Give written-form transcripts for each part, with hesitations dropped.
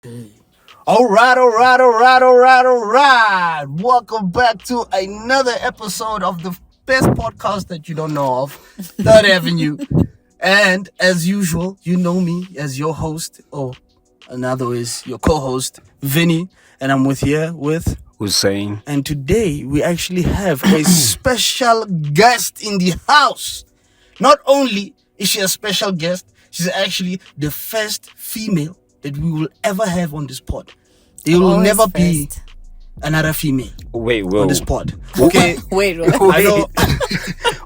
Okay. All right. Welcome back to another episode of the best podcast that you don't know of, Third Avenue. And as usual, you know me as your host, or another is your co-host, Vinny. And I'm with Hussein. And today we actually have a special guest in the house. Not only is she a special guest, she's actually the first female that we will ever have on this pod. There will never be another female on this pod. Okay. Wait. I know.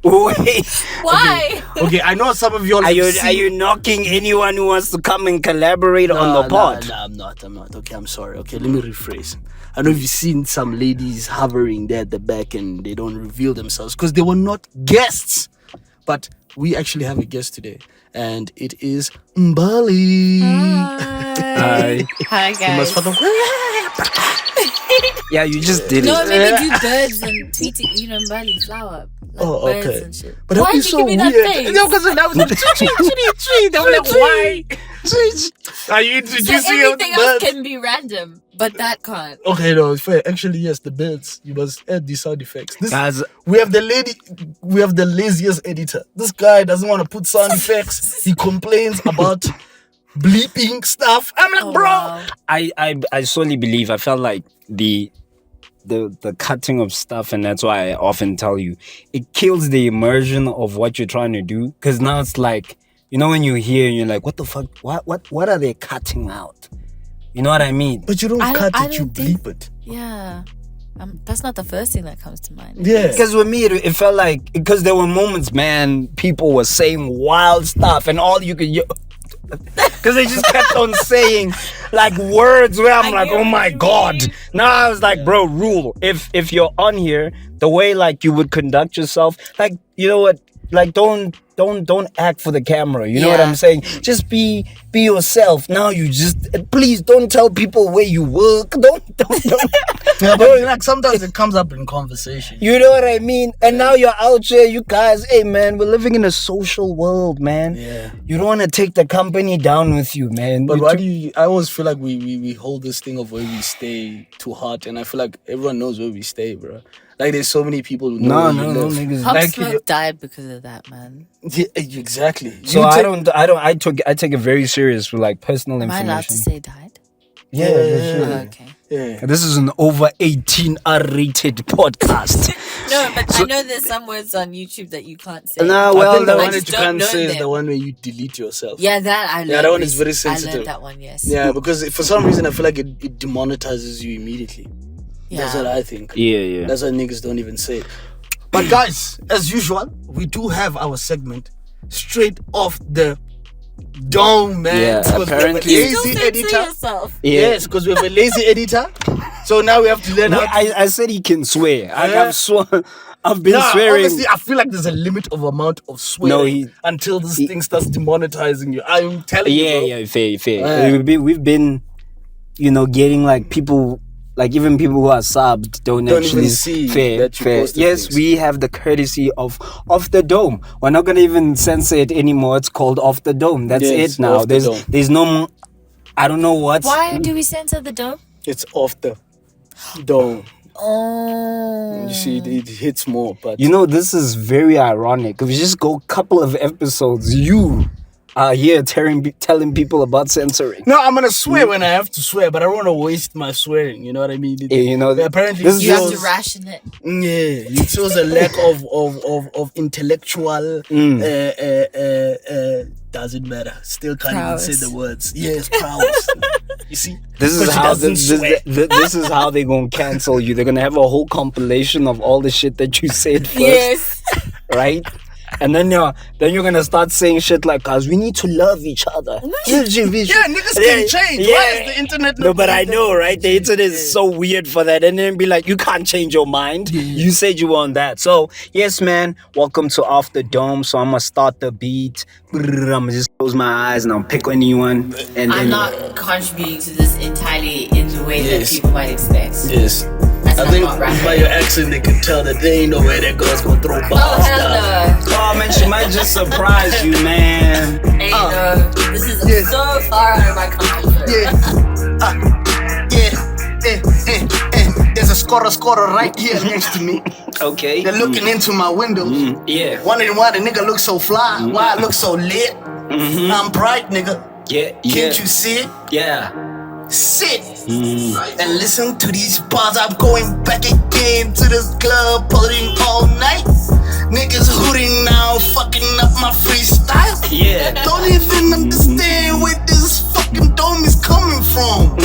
Wait. Why? Okay, I know some of y'all Are you knocking anyone who wants to come and collaborate on the pod? No, I'm not. Okay, I'm sorry. Okay, let me rephrase. I know you've seen some ladies hovering there at the back and they don't reveal themselves because they were not guests. But we actually have a guest today, and it is Mbali. Hi guys. Yeah, you just did No, it. maybe do birds and tweeting, Bali flower. Like birds Okay. and shit. But Why that'd be did you so give me that weird. face? No, because that was tree. They were like, why? Are you So introducing everything else birds? can be random, but that can't. Okay, no, it's fair. Actually, yes, the birds. You must add these sound effects. Guys, We have the laziest editor. This guy doesn't want to put sound effects. He complains about bleeping stuff. I'm like, bro. Wow. I solely believe, I felt like the cutting of stuff, and that's why I often tell you, it kills the immersion of what you're trying to do. Because now it's like, you know, when you hear and you're like, what the fuck? What are they cutting out? You know what I mean? But you don't I cut don't it, you think- bleep it. Yeah. That's not the first thing that comes to mind. Yeah. Because with me, it felt like, because there were moments, man, people were saying wild stuff, and all you could, because they just kept on saying like words where I'm I like, get oh what my you god. mean. Now I was like, bro, rule. If you're on here, the way like you would conduct yourself, like, you know what, like don't act for the camera. You know what Yeah. I'm saying? Just be yourself. Now you just please don't tell people where you work. Don't. Yeah, but like sometimes it comes up in conversation. You know what I mean? And now you're out here, you guys. Hey, man, we're living in a social world, man. Yeah. You don't want to take the company down with you, man. But You why took- do you? I always feel like we hold this thing of where we stay too hard, and I feel like everyone knows where we stay, bro. Like there's so many people who know No, where you no, live. niggas. Pop Like, Smoke died because of that, man. Yeah, exactly. So You I take it very serious with like personal Am I information. allowed to say died? Yeah, Yeah. that's Oh, right. okay. Yeah. This is an over 18 R-rated podcast. No, but I know there's some words on YouTube that you can't say. Nah, I well, think the no, one I that just you don't can't know say is them. the one where you delete yourself. Yeah, that I learned. that one is very I sensitive. learned that one, yes. Yeah, because for some reason I feel like it demonetizes you immediately. Yeah. That's what I think. Yeah. That's why niggas don't even say it. But guys, as usual, we do have our segment straight off the dome, man. Yeah, Because apparently- we have a You lazy still censor editor. yourself. Yeah. Yes, because we have a lazy editor. So now we have to learn Well, how to... I said he can swear. Yeah. I've been Nah, swearing. honestly, I feel like there's a limit of amount of swearing No, he- until this thing starts demonetizing you. I'm telling you, bro. Yeah, fair. Yeah. We've been, getting like people, like even people who are subbed don't Don't actually even see fair. that you posted Yes, things. we have the courtesy of Off the Dome. We're not gonna even censor it anymore. It's called Off the Dome. That's Yes, it now. Off the Dome. There's no more. I don't know what's. Why do we censor the dome? It's off the dome. Oh. You see, it hits more, but... This is very ironic. If you just go a couple of episodes, you are here telling people about censoring. No, I'm gonna swear when I have to swear, but I don't want to waste my swearing. You know what I mean? Apparently, this is You have just- to ration it. yeah, it shows a lack of intellectual. Doesn't matter. Still can't Prowess. even say the words. Yes, prowess. You see, This is But she how doesn't swear. this is how they're gonna cancel you. They're gonna have a whole compilation of all the shit that you said first, Yes. right? And then you're gonna start saying shit like, "Cause we need to love each other." yeah, niggas can change. Why is the internet? No, not but I doing know, that? right? The internet is so weird for that, and then be like, "You can't change your mind. You said you want that." So yes, man. Welcome to Off the Dome. So I'm gonna start the beat. I'm gonna just close my eyes and I'll pick anyone. And I'm then not contributing to this entirely in the way that Yes. people might expect. Yes. That's I not think about rapping. by your accent they can tell that there ain't no way that girl's gonna throw Oh, bars hell down. no. oh man, she might just surprise you, man. Hey, no. This is Yes. so far out of my comfort zone. Yeah. There's a scorer right here next to me. Okay. They're looking into my windows. Yeah. Wondering why the nigga looks so fly, why I look so lit. I'm bright, nigga. Yeah. Can't you see it? Yeah. Sit and listen to these bars. I'm going back again to this club, partying all night. Niggas hooting now, fucking up my freestyle. Yeah. Don't even understand where this fucking dome is coming from.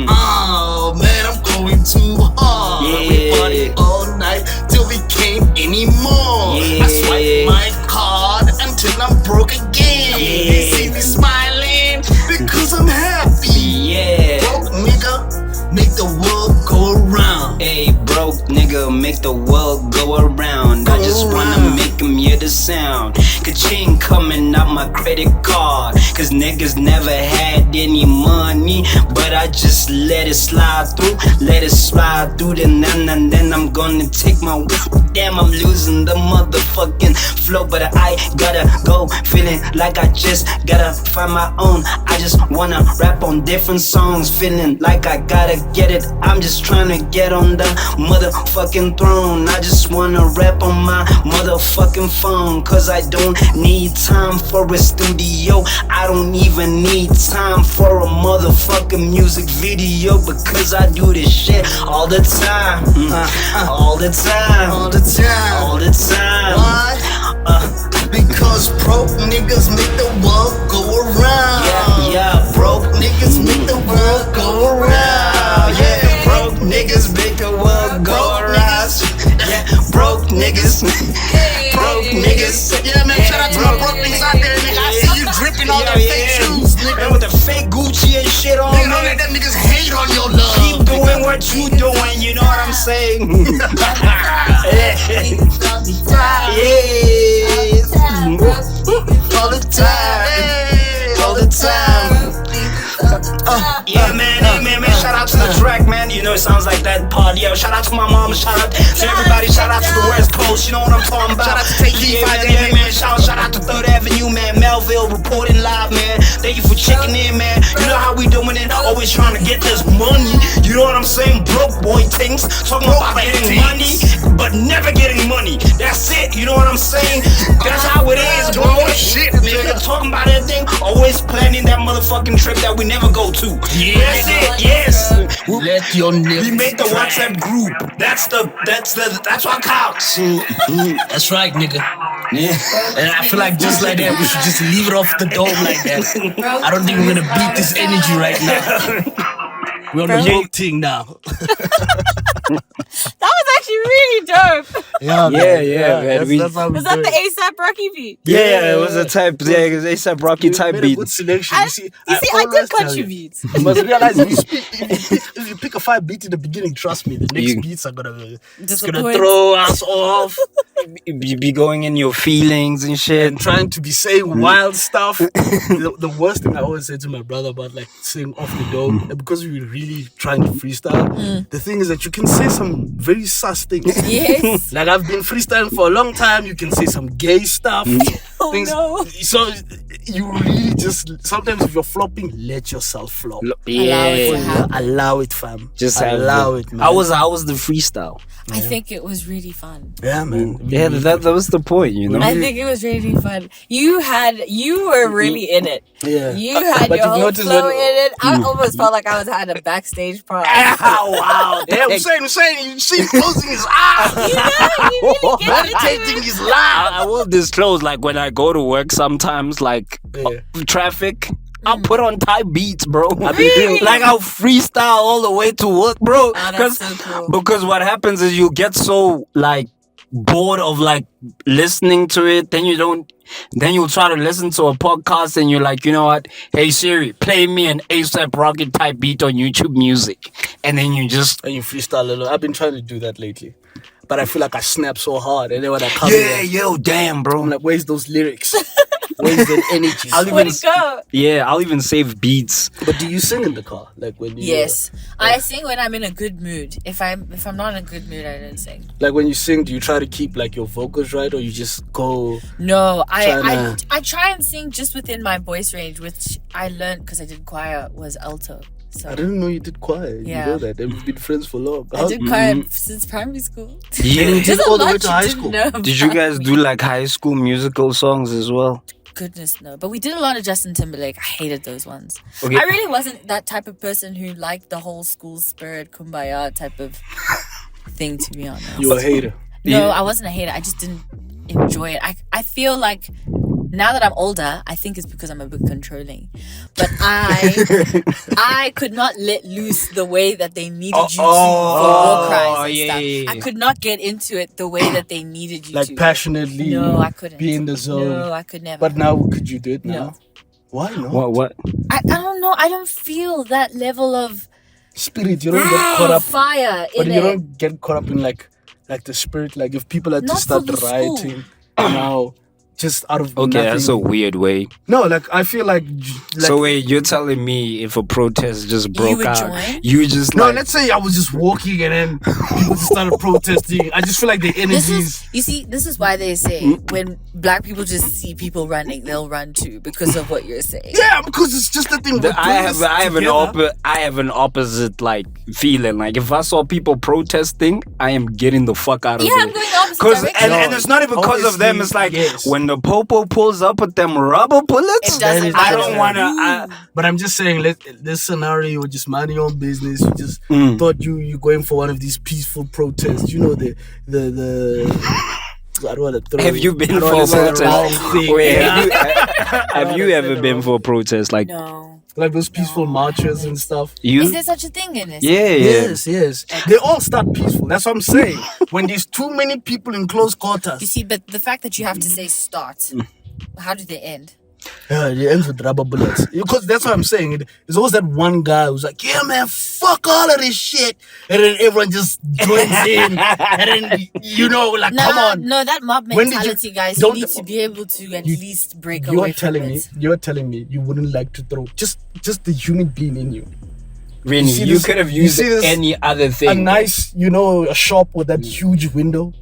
Oh man, I'm going too hard. Yeah. We party all night till we can't anymore. Yeah. I swipe my card until I'm broke again. Yeah. They see me smiling because I'm happy. Yeah. Broke nigga, make the world go round. Hey, broke nigga, make the world go around. I just wanna make them hear the sound. Ka-ching coming out my credit card. Cause niggas never had any money, but I just let it slide through. Let it slide through, then I'm gonna take my damn, I'm losing the motherfucking flow. But I gotta go, feeling like I just gotta find my own. I just wanna rap on different songs, feeling like I gotta get it. I'm just trying to get on the motherfucking throne. I just wanna rap on my motherfucking phone. Cause I don't need time for a studio. I don't even need time for a motherfucking music video. Because I do this shit all the time. All the time. All the time. All the time. Why? Because broke niggas make the world go around. Yeah, broke Niggas make the world go around. Yeah, broke niggas make the world go around. Yeah, broke niggas. Broke niggas. Yeah, man, shout out to my broke niggas out there, nigga. I see you dripping all that fake shoes, nigga. And with the fake Gucci and shit on, Nigga, don't let them niggas hate on your love. keep doing what you doing, you know what I'm saying? All the time. All the time. Yeah, man, shout out to the track, man. You know, it sounds like that party. Yo, shout out to my mom, shout out to everybody, shout out to the West Coast, you know what I'm talking about. Shout out to Take man. Shout out to 3rd Avenue, man. Melville reporting live, man. Thank you for checking in, man. You know how we doing it, always trying to get this money. You know what I'm saying? Broke boy things, talking about getting money, but never getting money. That's it, you know what I'm saying? That's how it is, bro. Shit, Nigga, talking about everything, always planning that motherfucking trip that we never go to. That's it, yes. Let your niggas. We made the WhatsApp group. That's what counts. That's right, nigga. Yeah. And I feel like just like that, we should just leave it off the dome like that. I don't think we're gonna beat this energy right now. We're on the broke thing now. That was actually really dope. Yeah, man. That's how we Was that do the it. ASAP Rocky beat? Yeah, it was a type. Yeah, it was ASAP Rocky type Made a beat. good selection. I You see, I always did tell contribute. You must realize if you pick a 5 beat in the beginning, trust me, the next beats are gonna Disappoint. throw us off. You be going in your feelings and shit. Trying to be saying wild stuff. The worst thing I always say to my brother about like saying off the dome, because we were really trying to freestyle. The thing is that you can say some very sus things. Yes. Like I've been freestyling for a long time. You can say some gay stuff. Oh, no. So you really just sometimes if you're flopping, let yourself flop. Allow it, fam. Just allow it, man. How was the freestyle? I think it was really fun. Yeah, man. Yeah, that was the point, you know. I think it was really fun. You were really in it. Yeah. You had But your you've whole noticed flow when- in it. I almost felt like I was had a backstage part. Oh, wow. Yeah, Hussein, you see him closing his eyes. You really get into Meditating it. his life. I will disclose, like when I go to work sometimes, like traffic, I'll put on type beats, bro. I've been doing like I'll freestyle all the way to work, bro. that's so cool. Because what happens is you get so like bored of like listening to it, then you'll try to listen to a podcast and you're like, you know what? Hey Siri, play me an ASAP Rocky type beat on YouTube Music. And then you just And you freestyle a lot. I've been trying to do that lately. But I feel like I snap so hard. And then when I come here, damn, bro. I'm like, where's those lyrics? Where's that energy? Where'd it go? Yeah, I'll even save beats. But do you sing in the car? Like when you Yes, I sing when I'm in a good mood. If I'm not in a good mood, I don't sing. Like when you sing, do you try to keep like your vocals right, or you just go? No, I Tryna- try and sing just within my voice range, which I learned because I did choir was alto. So I didn't know you did choir. Yeah. You know that. We've been friends for long. I did choir since primary school. Yeah. There's a all the way lot to you high didn't school. know Did you about guys me. do like high school musical songs as well? Goodness no, but we did a lot of Justin Timberlake. I hated those ones. Okay. I really wasn't that type of person who liked the whole school spirit, kumbaya type of thing. To be honest, You were a hater. no, Yeah. I wasn't a hater. I just didn't enjoy it. I feel like now that I'm older, I think it's because I'm a bit controlling. But I could not let loose the way that they needed you to for war cries and stuff. yeah. I could not get into it the way that they needed you Like to. passionately. No, I couldn't. Be in the zone. No, I could never. But now, could you do it now? No. Why not? What? I don't know. I don't feel that level of Spirit. You don't get caught up. fire But in you it. don't get caught up in like the spirit. Like if people had to Not start for the rioting now, just out of Okay, nothing. that's a weird way. No, like I feel like So wait, you're telling me if a protest just broke would out, join? you just no, like, let's say I was just walking and then people just started protesting. I just feel like the energies. This is why they say when black people just see people running, they'll run too because of what you're saying. Yeah, because it's just the thing. I have an opposite like feeling. Like if I saw people protesting, I am getting the fuck out of Yeah, there. I'm going the opposite direction. And it's not even because of them. It's like Obviously, yes. when the popo pulls up with them rubber bullets. It doesn't I matter. don't wanna. But I'm just saying, this scenario, you were just minding your own business. You just thought you're going for one of these peaceful protests. You know the. I don't want to throw. Have you been I don't for a wanna say the protest? wrong thing. Wait, Yeah. have you ever been for a protest? Like No. Like those peaceful marches and stuff. you? Is there such a thing in this? Yeah. Yes. They all start peaceful. That's what I'm saying. When there's too many people in close You quarters, see, but the fact that you have to say start, how do they end? it ends with rubber bullets. Because that's what I'm saying. There's always that one guy who's like, yeah, man, fuck all of this shit. And then everyone just joins in. And then, come on. No, that mob When did you- mentality, guys, you don't- need to be able to at least break You're away from telling it. you're telling me you wouldn't like to throw just the human being in you. Really, see you this- could have you used see this- any other thing. A nice, a shop with that huge window.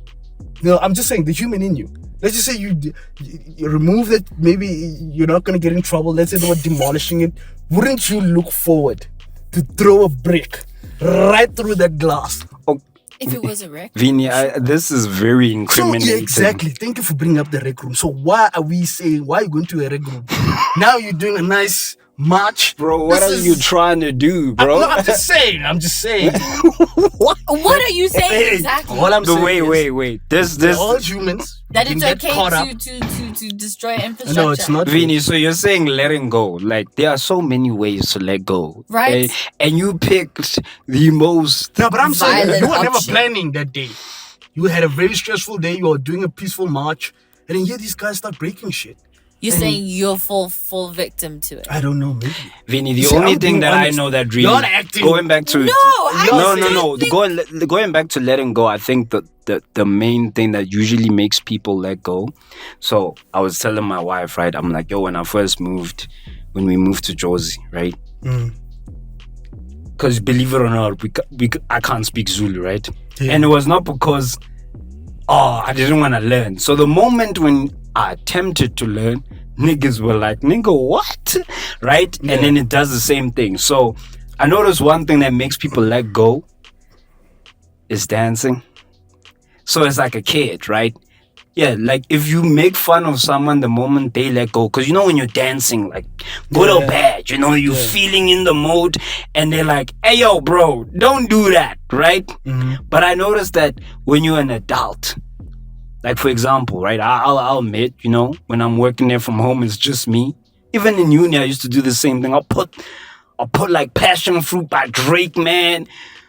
I'm just saying the human in you. Let's just say you remove it. Maybe you're not gonna get in trouble. Let's say they were demolishing it. Wouldn't you look forward to throw a brick right through that glass? If it was a wreck. Vinny, this is very So incriminating. yeah, exactly. Thank you for bringing up the rec room. So why are we saying why are you going to a rec room? Now you're doing a nice march, Bro, what This are is- you trying to do, bro? I'm just saying. What are you saying Hey, exactly? all I'm saying is Wait. This we're all humans. That You it's can get okay caught up. to destroy infrastructure. No, it's not. Vinny, so you're saying letting go. Like there are so many ways to let go. Right. And you picked the most No, but I'm saying Violent you were never option. planning that day. You had a very stressful day. You were doing a peaceful march, and then here these guys start breaking shit. You're saying you'll fall full victim to it. I don't know, maybe. Vinny, the You see, only I'm thing being that I honest. know that You're really acting- going back to No, I no. think- Going back to letting go, I think the main thing that usually makes people let go. So I was telling my wife, right? I'm like, yo, when we moved to Jersey, right? Because believe it or not, I can't speak Zulu, right? Yeah. And it was not because I didn't want to learn. So the moment when I attempted to learn, niggas were like, nigga, what? Right? Yeah. And then it does the same thing. So I noticed one thing that makes people let go is dancing. So it's like a kid, right? Yeah, like if you make fun of someone the moment they let go, because when you're dancing, like good or bad, you're feeling in the mode, and they're like, hey, yo, bro, don't do that, right? But I noticed that when you're an adult, like for example, right, I'll admit, when I'm working there from home, it's just me. Even in uni, I used to do the same thing. I'll put like Passion Fruit by Drake, man,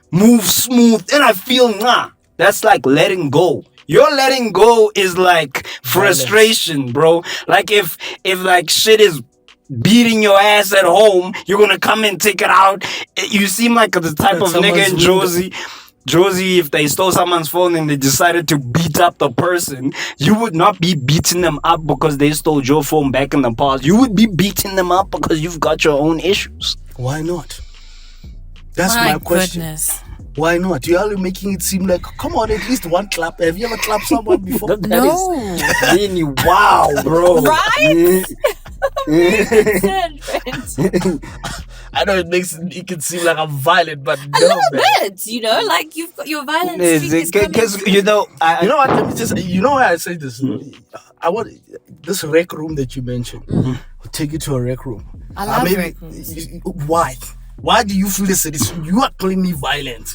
Move Smooth, and I feel, that's like letting go. Your letting go is like frustration, bro. Like if like shit is beating your ass at home, you're gonna come and take it out. You seem like the type of nigga in Josie, if they stole someone's phone and they decided to beat up the person, you would not be beating them up because they stole your phone back in the past. You would be beating them up because you've got your own issues. Why not? That's my question. Goodness. Why not? You're only making it seem like, come on, at least one clap. Have you ever clapped someone before? No. Really, wow, bro. Right? Friends. I know it can seem like I'm violent, but A no, little man. bit, you know, like you've got your violent streak is coming. Because you know, You know what? Let me just. You know why I say this? I want this rec room that you mentioned. I'll take you to a rec room. I love Maybe- rec rooms. Why? Why do you feel this? You are calling me violent.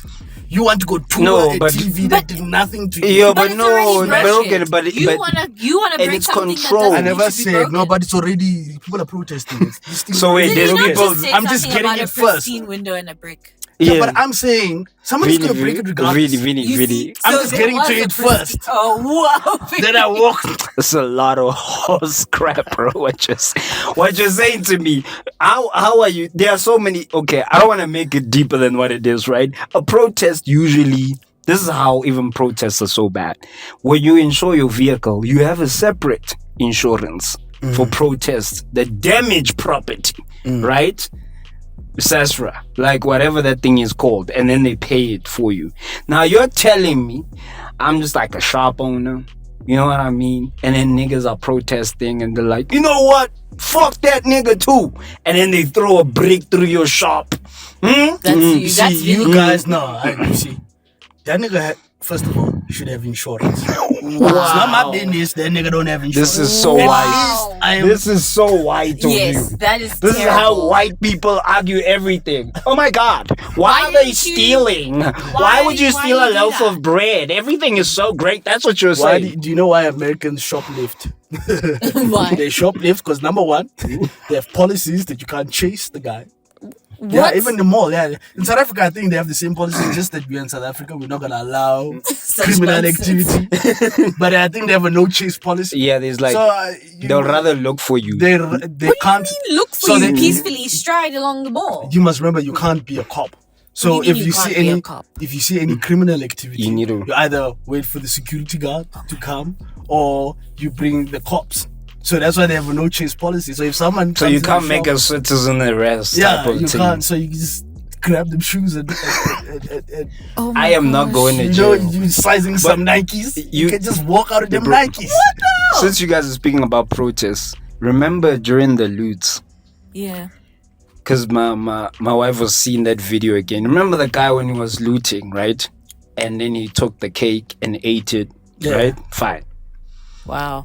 You want to go to No, a but- TV that did nothing to you. Yeah, But but it's no, already but broken. okay, but you wanna and break it's something control. that I doesn't never need to be said broken. no, but it's already people are protesting. It's still So wait, Did there's he not people. just say I'm just something getting about it a first. pristine window and a brick? Yeah, but I'm saying somebody's gonna break it regardless. Vinny. I'm So just there getting was to a it first. Oh wow! Then I walk. It's a lot of horse crap, bro. What you're saying to me? How are you? There are so many. Okay, I don't want to make it deeper than what it is, right? A protest usually. This is how even protests are so bad. When you insure your vehicle, you have a separate insurance for protests that damage property, right? Sasra, like whatever that thing is called, and then they pay it for you. Now you're telling me I'm just like a shop owner, you know what I mean? And then niggas are protesting and they're like, you know what? Fuck that nigga too. And then they throw a brick through your shop. That's you. See, That's you really guys know. You see, that nigga first of all should have insurance. It's not my business. That nigga don't have insurance. This is so Wow. white. I am. This is so white of Yes, you. that is. This is how terrible. white people argue everything. Oh my God. Why Why are they didn't you- stealing? Why would you why steal you a do loaf that? of bread? Everything is so great. That's what you're Why saying. do you know why Americans shoplift? Why? They shoplift because number one, they have policies that you can't chase the guy. What? Yeah, even the mall. Yeah, in South Africa, I think they have the same policy. Just that we're in South Africa, we're not gonna allow Such criminal nonsense. activity. But I think they have a no chase policy. Yeah, there's like, So they'll rather look for you. they What can't. do you mean look for So you they- peacefully stride along the mall? You must remember, you can't be a cop. So What do you if mean you you see can't be a any, cop? if you see any criminal activity, You need to- you either wait for the security guard to come or you bring the cops. So that's why they have a no chase policy. So if someone So comes you in can't the make shop- a citizen arrest yeah, type of you thing. can't. So you just grab them shoes and Oh I am not going to you know, jail. you sizing some Nikes. You you- can just walk out of them bro- Nikes. Since you guys are speaking about protests, remember during the loots, Yeah. because my wife was seeing that video again. Remember the guy when he was looting, right? And then he took the cake and ate it, Yeah. right? Fine. Wow.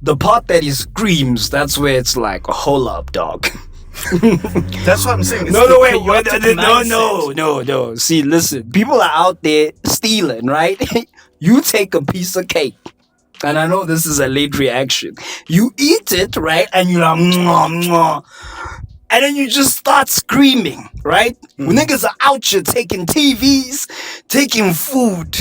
The part that he screams, that's where it's like, hold up, dog. That's what I'm saying. It's No, the wait, chaotic mindset. no. See, listen, people are out there stealing, right? You take a piece of cake. And I know this is a late reaction. You eat it, right? And you're like, mwah, mwah. And then you just start screaming, right? When niggas are out here taking TVs, taking food.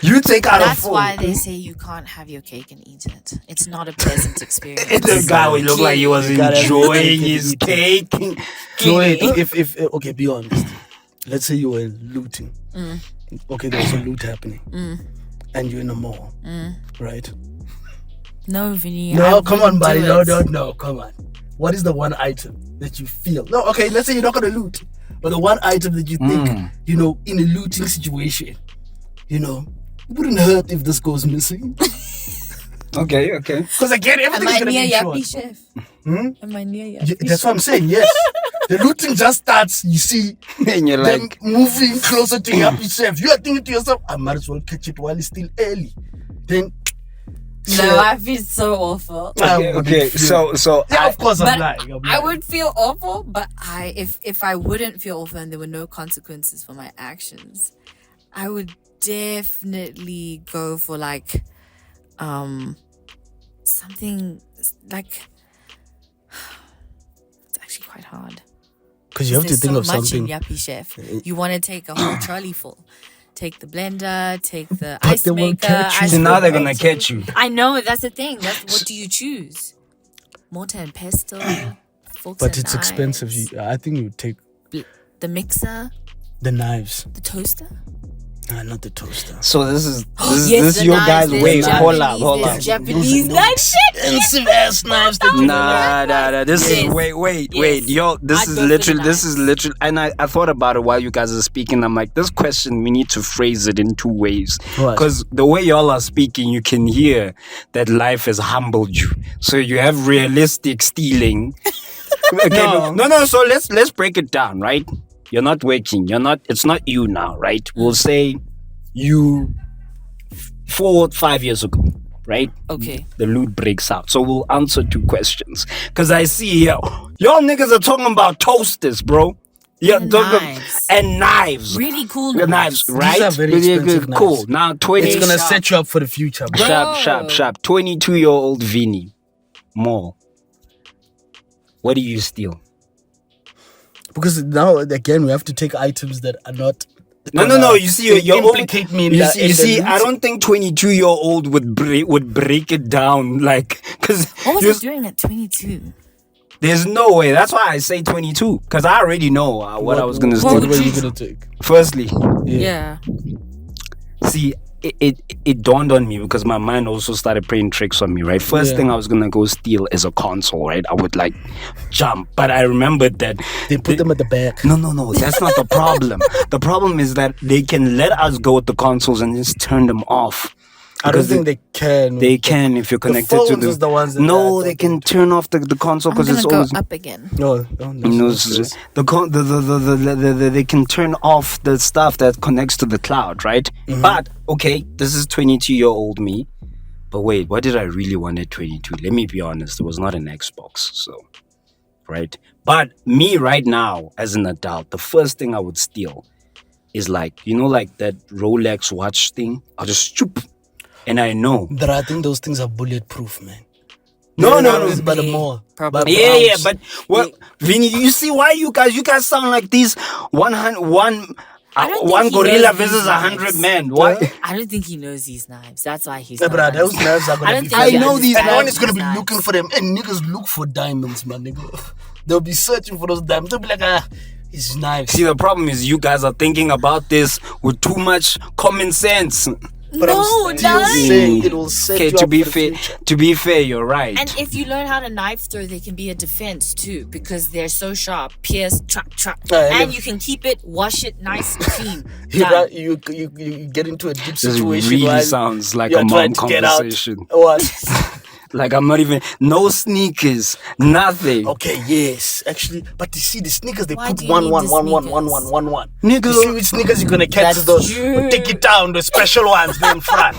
You take out a That's phone. why they say you can't have your cake and eat it. It's not a pleasant experience. The guy would look like he was You gotta have your enjoying cake and his eat it. cake. So wait, if okay, be honest. Let's say you were looting. Okay, there's a loot happening, and you're in a mall, right? No, Vinny. No, I come on, wouldn't buddy. do it. No, come on. What is the one item that you feel? No, okay, let's say you're not gonna loot, but the one item that you think, you know, in a looting situation, you know, it wouldn't hurt if this goes missing. Okay. Because again, Am everything's I gonna near be Yappy short. Chef? Hmm? Am I near Yeah, Yappy that's what I'm saying. Yes, the looting just starts. You see And you're them like, moving closer to Happy Chef. You are thinking to yourself, I might as well catch it while it's still early. Then No, I feel so awful. okay. So yeah, of course I'm But lying. I'm I lying. would feel awful, but if I wouldn't feel awful and there were no consequences for my actions, I would definitely go for like something like it's actually quite hard. Because you have to There's think so of much something. in Yappy Chef. You want to take a whole trolley full. Take the blender, take the But ice they won't maker. catch you. ice so now they're maker. gonna catch you. I know, that's the thing. That's what do you choose? Mortar and pestle, forks But and it's expensive. knives, I think you take the mixer, the knives, the toaster. not the toaster. So this is Yes, this the your knives, guys' there's way. Hold Japanese, up. there's Japanese knives. Expensive ass knives that you Nah. This is Yes. wait. Yes. Yo, this I'd is go for the literally, knives. and I thought about it while you guys are speaking. I'm like, this question, we need to phrase it in two ways. What? Because the way y'all are speaking, you can hear that life has humbled you. So you have realistic stealing. Okay, no. So let's break it down, right? You're not working. It's not you now, right? We'll say you 4 or 5 years ago, right? Okay. The loot breaks out. So we'll answer 2 questions. Because I see here, y'all niggas are talking about toasters, bro. Yeah, And talking knives. and knives. Really cool The knives, right? are very Really expensive good. Cool. knives. Now 20. It's gonna Sharp. set you up for the future, bro. Sharp. 22-year-old Vinny Mall. What do you steal? Because now again we have to take items that are not. No. You see, you're implicate me. In you the, see, in you the see loot. I don't think 22-year-old would break it down like because What was I doing at 22? there's no way. That's why I say 22 because I already know what I was gonna What steal. were you gonna take? Firstly, Yeah. see, it dawned on me because my mind also started playing tricks on me, right? First Yeah. thing I was gonna go steal is a console, right? I would like jump, but I remembered that They put them at the back. no, that's not the problem. The problem is that they can let us go with the consoles and just turn them off. I don't Because think they can. they can if you're connected to phones the. is the ones that No, I they can turn off the console I'm because gonna it's go always. up again. No, No, it's just they can turn off the stuff that connects to the cloud, right? Mm-hmm. But okay, this is 22-year-old me. But wait, what did I really want at 22? Let me be honest, it was not an Xbox, so right. But me right now, as an adult, the first thing I would steal is like like that Rolex watch thing. I'll just choop, and I know. But I think those things are bulletproof, man. No. It's by the mall. Probably. By Yeah, Browns. but what, Vinny? You see why you guys sound like these one I don't one think he gorilla knows versus these 100 knives. men. Why? I don't think he knows these knives. That's why he's Yeah, not but those honest. knives are I gonna don't be. think I he know these understands No one is gonna be knives. looking for them. And niggas look for diamonds, man, nigga. They'll be searching for those diamonds. They'll be like, it's knives. See, the problem is you guys are thinking about this with too much common sense. But No, I'm still no. saying it will set Okay, you to up be for the fair, future. you're right. And if you learn how to knife throw, they can be a defense too because they're so sharp. Pierce, trap. and And if- you can keep it, wash it nice and clean. Done. You get into a deep This situation. really while sounds like you're a trying mom to get out. conversation. What? Like I'm not even no sneakers, nothing. Okay, yes, actually, but you see the sneakers they Why put do you one. need the sneakers? You see which sneakers you're gonna catch That's those? true. Take it down, the special ones, they're in front,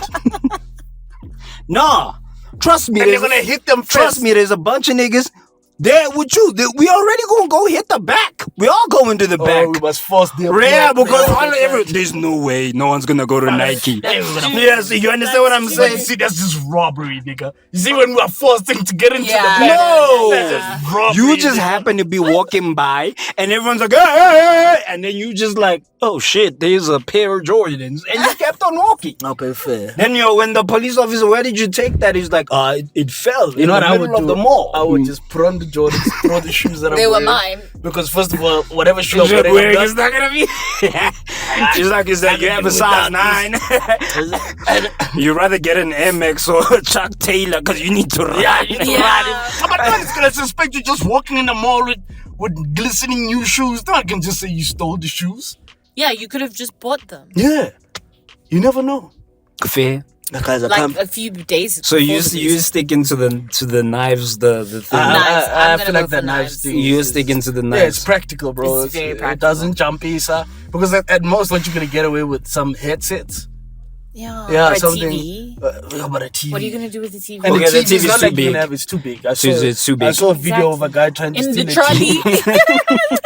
Nah, trust me. and they're there's- gonna hit them Trust first. me, there's a bunch of niggas there with you. We already gonna go hit the back. We all going to the back. Oh, we must force them. Yeah, because there's no way no one's gonna go to Nike. Yes, you understand what I'm saying? See, that's just robbery, nigga. You see, when we are forced them to get into Yeah. the back, No, that's just robbery. you just nigga. happen to be walking by, and everyone's like, hey, and then you just like, oh shit, there's a pair of Jordans, and you kept on walking. Okay, fair. Then when the police officer, where did you take that? He's like, it fell. You know what in I the would middle do? of the mall. I would just put on the Jordans, throw the shoes that I'm They were wearing. mine. Because first of all, whatever shoe I'm You're wearing, wearing I'm it's not gonna be. It's like you have a size 9. You rather get an MX or a Chuck Taylor because you need to run. Yeah, you need to Yeah. ride it. But no one's gonna suspect you just walking in the mall with glistening new shoes. No one can just say you stole the shoes. Yeah, you could have just bought them Yeah, you never know. Fair. The guys are like a few days. So you before the you sticking to the knives, the thing. Knives. I I'm feel gonna like go the for knives knives. thing. You're is- sticking to the Yeah, knives. it's practical, bro. It's very It practical. doesn't jump sir. Because at most, what you're gonna get away with some headsets. Yeah, Yeah, or a something. TV. About a TV. What are you gonna do with the TV? And Okay, the the TV is TV not is like too you can big. have. It's too big. I So it's too big. I saw a video of a guy trying to In steal the a trolley. TV.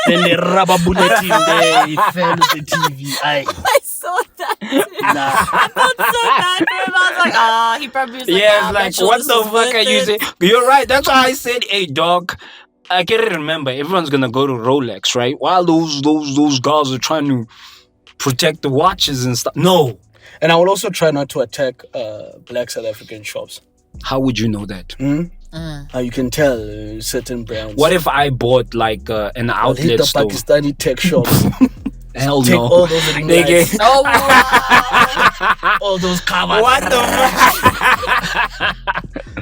Then the rubber bullet in there. He fell with the TV. I saw that. Nah. I felt so bad for him. I was like, he probably was like, Yeah, I'm it's not like, sure what this the is fuck worth are you it. saying? You're right. That's why I said, hey, dog. I can't remember. Everyone's gonna go to Rolex, right? While those guys are trying to protect the watches and stuff. No. And I will also try not to attack black South African shops. How would you know that? You can tell certain brands. What if I bought like an I'll hit outlet the store? Pakistani tech shops. Hell Take no. all those ring They lights, get- Oh, wow. all those covers. What the fuck?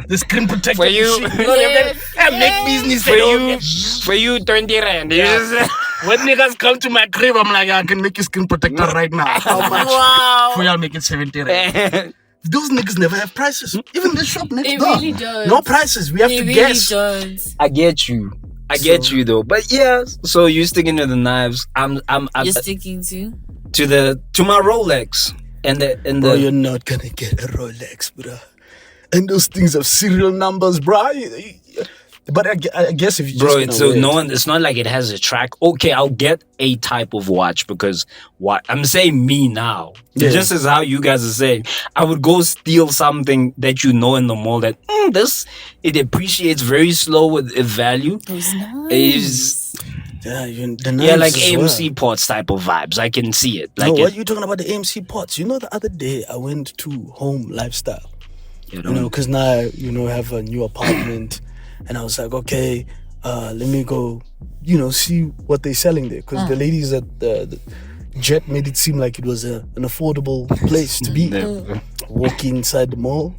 The screen protector. For you- shit. You know, make business For you 20 rand. You just- When niggas come to my crib, I'm like, I can make you screen protector right now. How much? Wow. For y'all make it 70 rand. Those niggas never have prices. Even the shop next It door. really does. No prices. We have It to really guess. does. I get you. I get you though, but yeah. So you're sticking to the knives. I'm You're sticking to? to my Rolex and the. Bro, you're not gonna get a Rolex, bro. And those things have serial numbers, bro. But I guess if you Bro, just it's not like it has a track. Okay, I'll get a type of watch because what I'm saying me now. Yeah. Just as how you guys are saying, I would go steal something that you know in the mall that it appreciates very slow with value. Those Is like AMC pots type of vibes. I can see it. Like no, what are you talking about the AMC pots? You know, the other day I went to Home Lifestyle. You know, because now I have a new apartment. And I was like, okay, let me go, see what they're selling there. Because the ladies at the Jet made it seem like it was an affordable place to be. Walk inside the mall,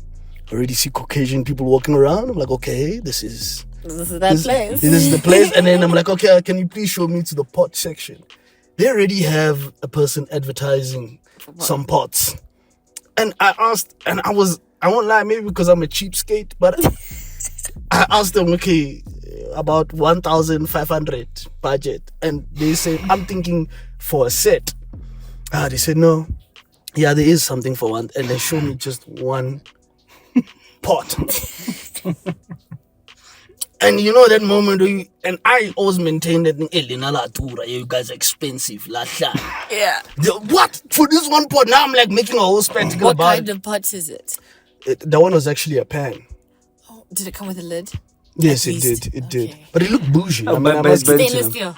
already see Caucasian people walking around. I'm like, okay, this is place. This is the place. And then I'm like, okay, can you please show me to the pot section? They already have a person advertising some pots. And I asked, and I won't lie, maybe because I'm a cheapskate, but I asked them, okay, about 1,500 budget. And they said, I'm thinking for a set. They said, no. Yeah, there is something for one. And they showed me just one pot. And you know that moment where and I always maintained that you guys are expensive. Yeah. What? For this one pot? Now I'm like making a whole spectacle What about kind of pots is it? That one was actually a pan. Did it come with a lid? Yes, At it least. did. It did. Okay. But it looked bougie. I but- must but- give it to Stainless them. steel.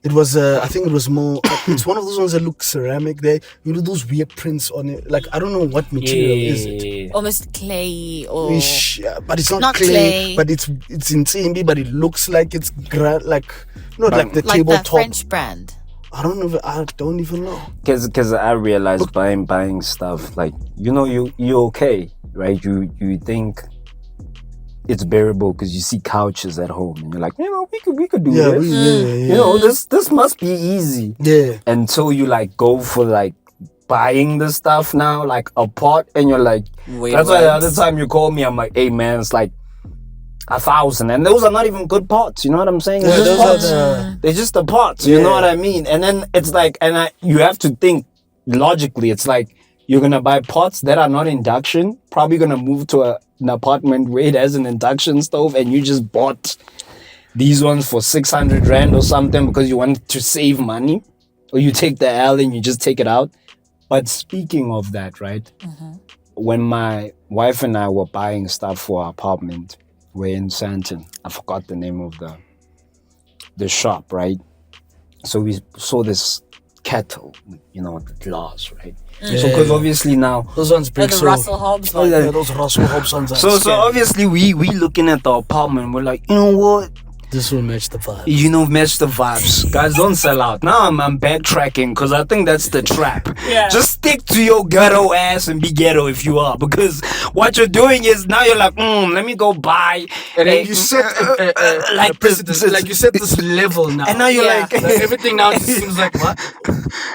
It was, I think it was more, it's one of those ones that look ceramic. Those weird prints on it. Like, I don't know what material is it. Almost clay or... But it's not, Not clay, clay. but it's in Temu, but it looks like it's like the like the tabletop. French brand. I don't even know. Because I realized buying stuff like you're okay, right? You think it's bearable because you see couches at home and you're like, we could do this. This must be easy. Yeah. Until you like go for like buying the stuff now, like a pot, and you're like, Wait, that's why the what? other time you call me, I'm like, hey man, it's like 1,000, and those are not even good pots. You know what I'm saying? It's Yeah, just those pots. are They're just the pots. You know what I mean? And then it's like, you have to think logically. It's like you're gonna buy pots that are not induction. Probably gonna move to an apartment where it has an induction stove, and you just bought these ones for 600 rand or something because you want to save money, or you take the L and you just take it out. But speaking of that, right? When my wife and I were buying stuff for our apartment, we're in Santon. I forgot the name of the shop, right? So we saw this kettle, the glass, right? So because obviously now Those ones break the so. Russell Hobbs Oh one. yeah, those Russell Hobbs ones. Are so scary. obviously we looking at the apartment, we're like, you know what? This will match the vibe. Match the vibes. Guys, don't sell out. Now I'm backtracking because I think that's the trap. Yeah. Just stick to your ghetto ass and be ghetto if you are. Because what you're doing is now you're like, let me go buy. And then you set like precedent, like you set this level now. And now you're Yeah. like, Like, everything now just seems like, what?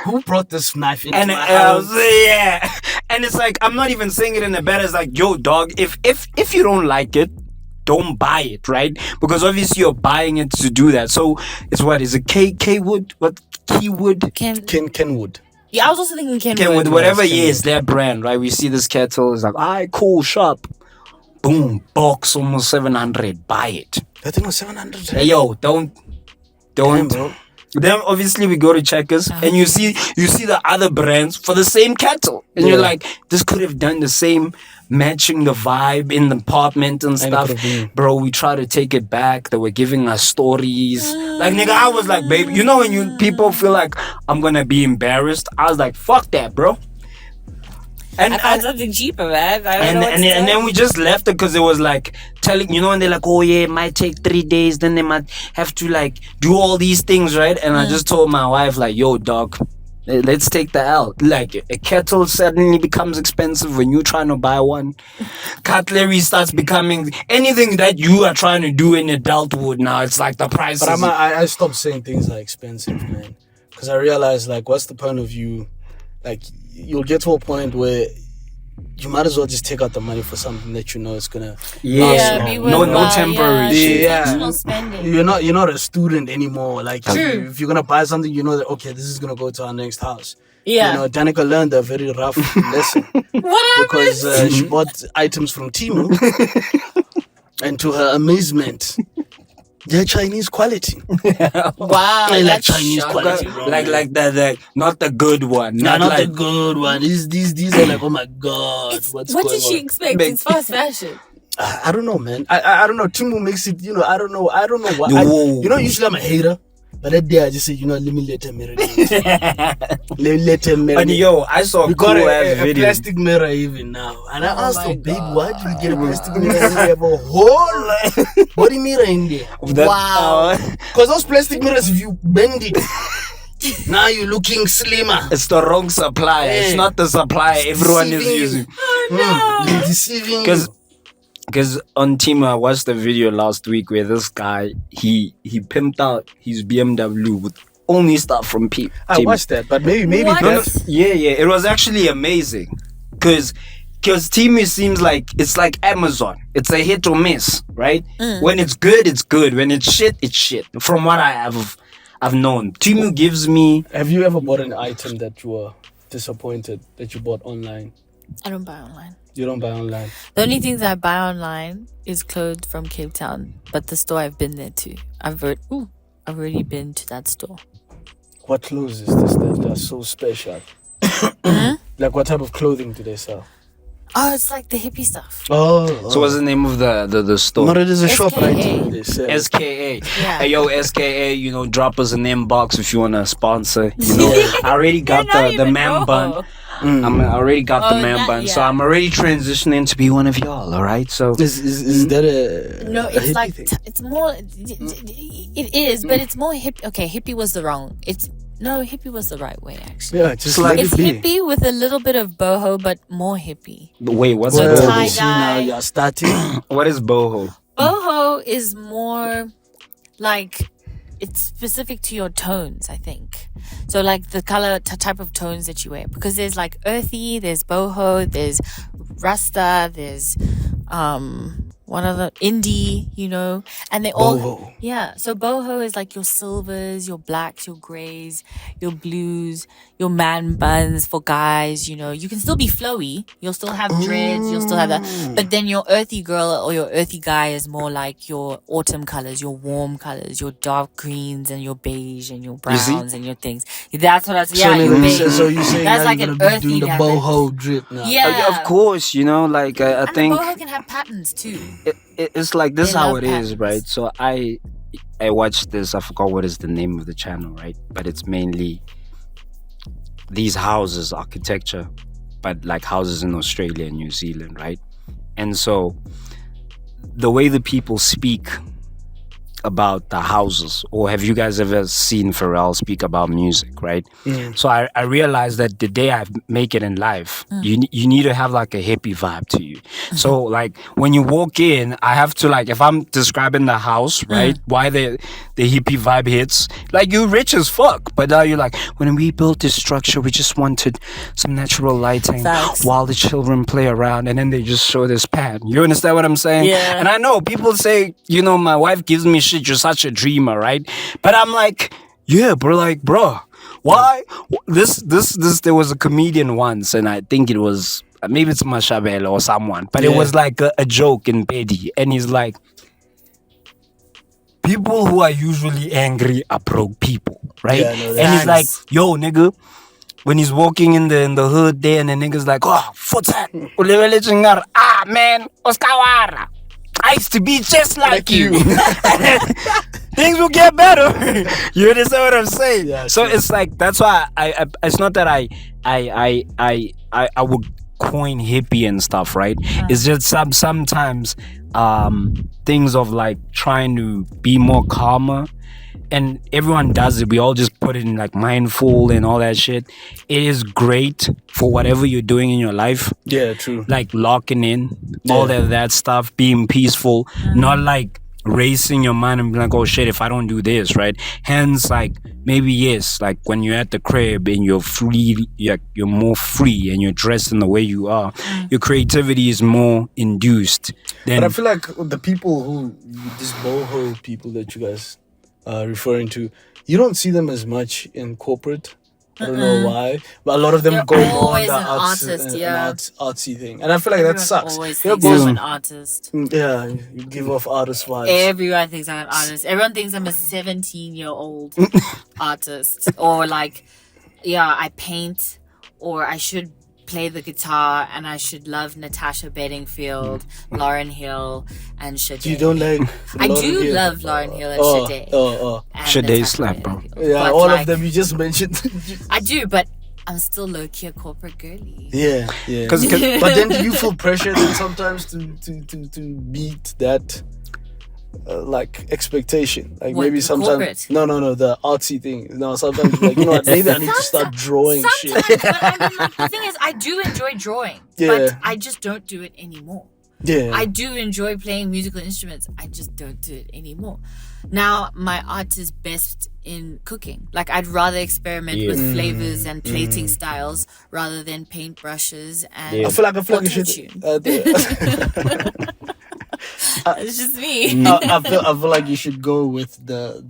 Who brought this knife into and my house? yeah. And it's like, I'm not even saying it in a bad. It's like, yo, dog, if you don't like it, don't buy it, right? Because obviously you're buying it to do that. So it's what is it? K-Wood? What? Keywood? Kenwood. Yeah, I was also thinking Kenwood. Kenwood, whatever Yes, it is, their brand, right? We see this kettle, it's like, alright, cool, shop. Boom, box, almost 700, buy it. I think it was 700. Hey, yo, don't. Damn, bro. Then obviously we go to Checkers and you see the other brands for the same kettle. And you're like, this could have done the same, matching the vibe in the apartment and stuff. could have been. Bro, we try to take it back. They were giving us stories. Like, nigga, I was like, babe, when people feel like I'm gonna be embarrassed, I was like, fuck that, bro. And I found something cheaper, man. I don't know what to and say. then we just left it because it was like telling, and they're like, oh yeah, it might take 3 days, then they might have to like do all these things, right? And I just told my wife, like, yo, dog, let's take the L. Like, a kettle suddenly becomes expensive when you're trying to buy one. Cutlery starts becoming anything that you are trying to do in adulthood now. It's like the price. But I stopped saying things are expensive, man. Because I realized, like, what's the point of you? Like, you'll get to a point where you might as well just take out the money for something that you know is gonna Yeah, last be long. worthwhile. no temporary yeah, shit. Yeah. intentional spending. You're not a student anymore. Like True. if you're gonna buy something, you know that okay, this is gonna go to our next house. Yeah. You know, Danica learned a very rough lesson What because happened? she bought items from Temu, and to her amazement, they're Chinese quality. Wow, I like that's Chinese shocking. quality, bro. Like that, not the good one. Not like the good one. These are like, oh my god, what's What going did she on? expect? It's fast fashion. I don't know, man. I don't know. Temu makes it, you know, I don't know what. Whoa. You know, usually I'm a hater, but that day I just said, you know, let me let him marinate. let him But marinate. yo, I saw We cool got ass a video. plastic mirror even now. And I asked my her, babe, God. why do you get a plastic mirror when you have a whole body mirror in there? Wow. Because those plastic mirrors, if you bend it, now you're looking slimmer. It's the wrong supplier. It's Yeah. not the supplier everyone is Deceiving you. using. It's deceiving you. Because on Temu, I watched the video last week where this guy he pimped out his BMW with only stuff from I Temu. watched that, but maybe What? that. Yeah, it was actually amazing. Because Temu seems like it's like Amazon. It's a hit or miss, right? When it's good, it's good. When it's shit, it's shit. From what I've known, Temu gives me. Have you ever bought an item that you were disappointed that you bought online? I don't buy online. You don't buy online. The only things I buy online is clothes from Cape Town, but the store I've been there too. I've already been to that store. What clothes is this that are so special? Like what type of clothing do they sell? Oh, it's like the hippie stuff. Oh, So what's the name of the store? But it is a shop SKA. right here. They sell. SKA. Yeah. Hey, yo, SKA, you know, drop us an inbox if you want to sponsor. You know, I already got You're not the even man bun. boho. I already got the Oh, man that- bun. So yeah. I'm already transitioning to be one of y'all, all right? So Is that a No, a it's hippie like thing? it's more. It is, but it's more hip. Okay, hippie was the wrong. Hippie was the right way actually. Yeah, just like like It's it be. hippie with a little bit of boho, but more hippie. wait, what's So Well, tie you see now dye. you're starting. what is boho? Boho is more like it's specific to your tones, I think. So like the color type of tones that you wear, because there's like earthy, there's boho, there's rasta, there's one of the indie, you know, and they all Boho. yeah. So boho is like your silvers, your blacks, your grays, your blues, your man buns for guys. You know, you can still be flowy. You'll still have dreads. You'll still have that. But then your earthy girl or your earthy guy is more like your autumn colors, your warm colors, your dark greens and your beige and your You see? browns and your things. That's what I said. So, Yeah, your nigga, beige. so you saying That's now like you're an gonna be doing earthy the habit. boho drip now? Yeah. Of course, you know, like I And think the boho can have patterns too. it's like this They how love it is, patterns. right? So I watched this. I forgot what is the name of the channel, right? But it's mainly these houses, architecture, but like houses in Australia and New Zealand, right? And so the way the people speak about the houses, or have you guys ever seen Pharrell speak about music, right? So I realized that the day I make it in life, you need to have like a hippie vibe to you. So like when you walk in, I have to like, if I'm describing the house, right? Why the hippie vibe hits, like you're rich as fuck, but now you're like, when we built this structure, we just wanted some natural lighting Facts. while the children play around, and then they just show this pan. You understand what I'm saying? Yeah. And I know people say, you know, my wife gives me shit, you're such a dreamer, right? But I'm like, yeah, bro, like, bro, why? There was a comedian once, and I think it was, maybe it's Mashabela or someone, but it Yeah. was like a joke in Pedi, and he's like, people who are usually angry are broke people, right? Yeah, I know that. And he's like, Facts. yo, nigga, when he's walking in the hood there, and the nigga's like, oh, futsal, ulebele chingar, ah, man, Oskawara, I used to be just like you. Things will get better. You understand what I'm saying? Yeah, so sure. it's like, that's why I it's not that I would coin hippie and stuff, right? It's just sometimes things of like trying to be more calmer, and everyone does it. We all just put it in like mindful and all that shit. It is great for whatever you're doing in your life, Yeah, true. like locking in all Yeah. that stuff, being peaceful, not like racing your mind and be like, oh shit, if I don't do this, right? Hence, like, maybe yes, like when you're at the crib and you're free, you're more free and you're dressed in the way you are, your creativity is more induced. But I feel like the people these boho people that you guys are referring to, you don't see them as much in corporate. I don't know why, but a lot of them They're go more on always the an artist, artsy thing, and I feel like that sucks. Always You're thinks I'm both, an artist. yeah, you give off artist vibes. Everyone thinks I'm an artist. Everyone thinks I'm a 17-year-old artist, or like, yeah, I paint, or I should play the guitar, and I should love Natasha Bedingfield, Lauryn Hill, and Sade. You don't like? I Lauryn do Hill? love Lauryn Hill and Sade. And Sade Natasha slap, bro. Bedingfield. Yeah, But, all like, of them you just mentioned. I do, but I'm still low-key a corporate girly. Yeah. Cause But then do you feel pressure then sometimes to meet that like expectation? Like What, maybe the sometimes corporate? no, the artsy thing. No, sometimes you're like, you know what, maybe I need to start drawing shit. Sometimes, but I mean, like, the thing is, I do enjoy drawing, Yeah. but I just don't do it anymore. Yeah. I do enjoy playing musical instruments. I just don't do it anymore. Now, my art is best in cooking. Like, I'd rather experiment with flavors and plating styles rather than paintbrushes and I feel like you should. auto-tune. It's just me. I feel like you should go with the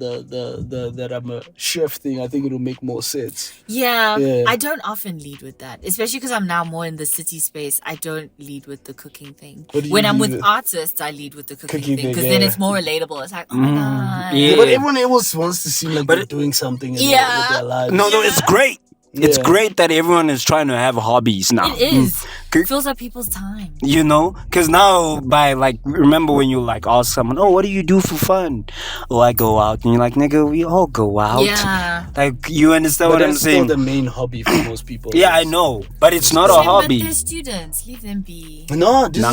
that I'm a chef thing. I think it'll make more sense. Yeah, I don't often lead with that, especially because I'm now more in the city space. I don't lead with the cooking thing. What do you When I'm lead with with? artists, I lead with the cooking Cooking thing thing, because then yeah. it's more relatable. It's like, oh my god, Yeah. But everyone else wants to seem like they're doing something with their lives. no, it's great. It's Yeah. great that everyone is trying to have hobbies now. it is. Okay. It fills up people's time. You know, because now by like, remember when you like ask someone, oh, what do you do for fun? Oh, I go out, and you're like, nigga, we all go out. Yeah. Like, you understand But what I'm that's still saying? the main hobby for most people. Yeah, I know, but it's not a But hobby. they're students. Leave them be. No, this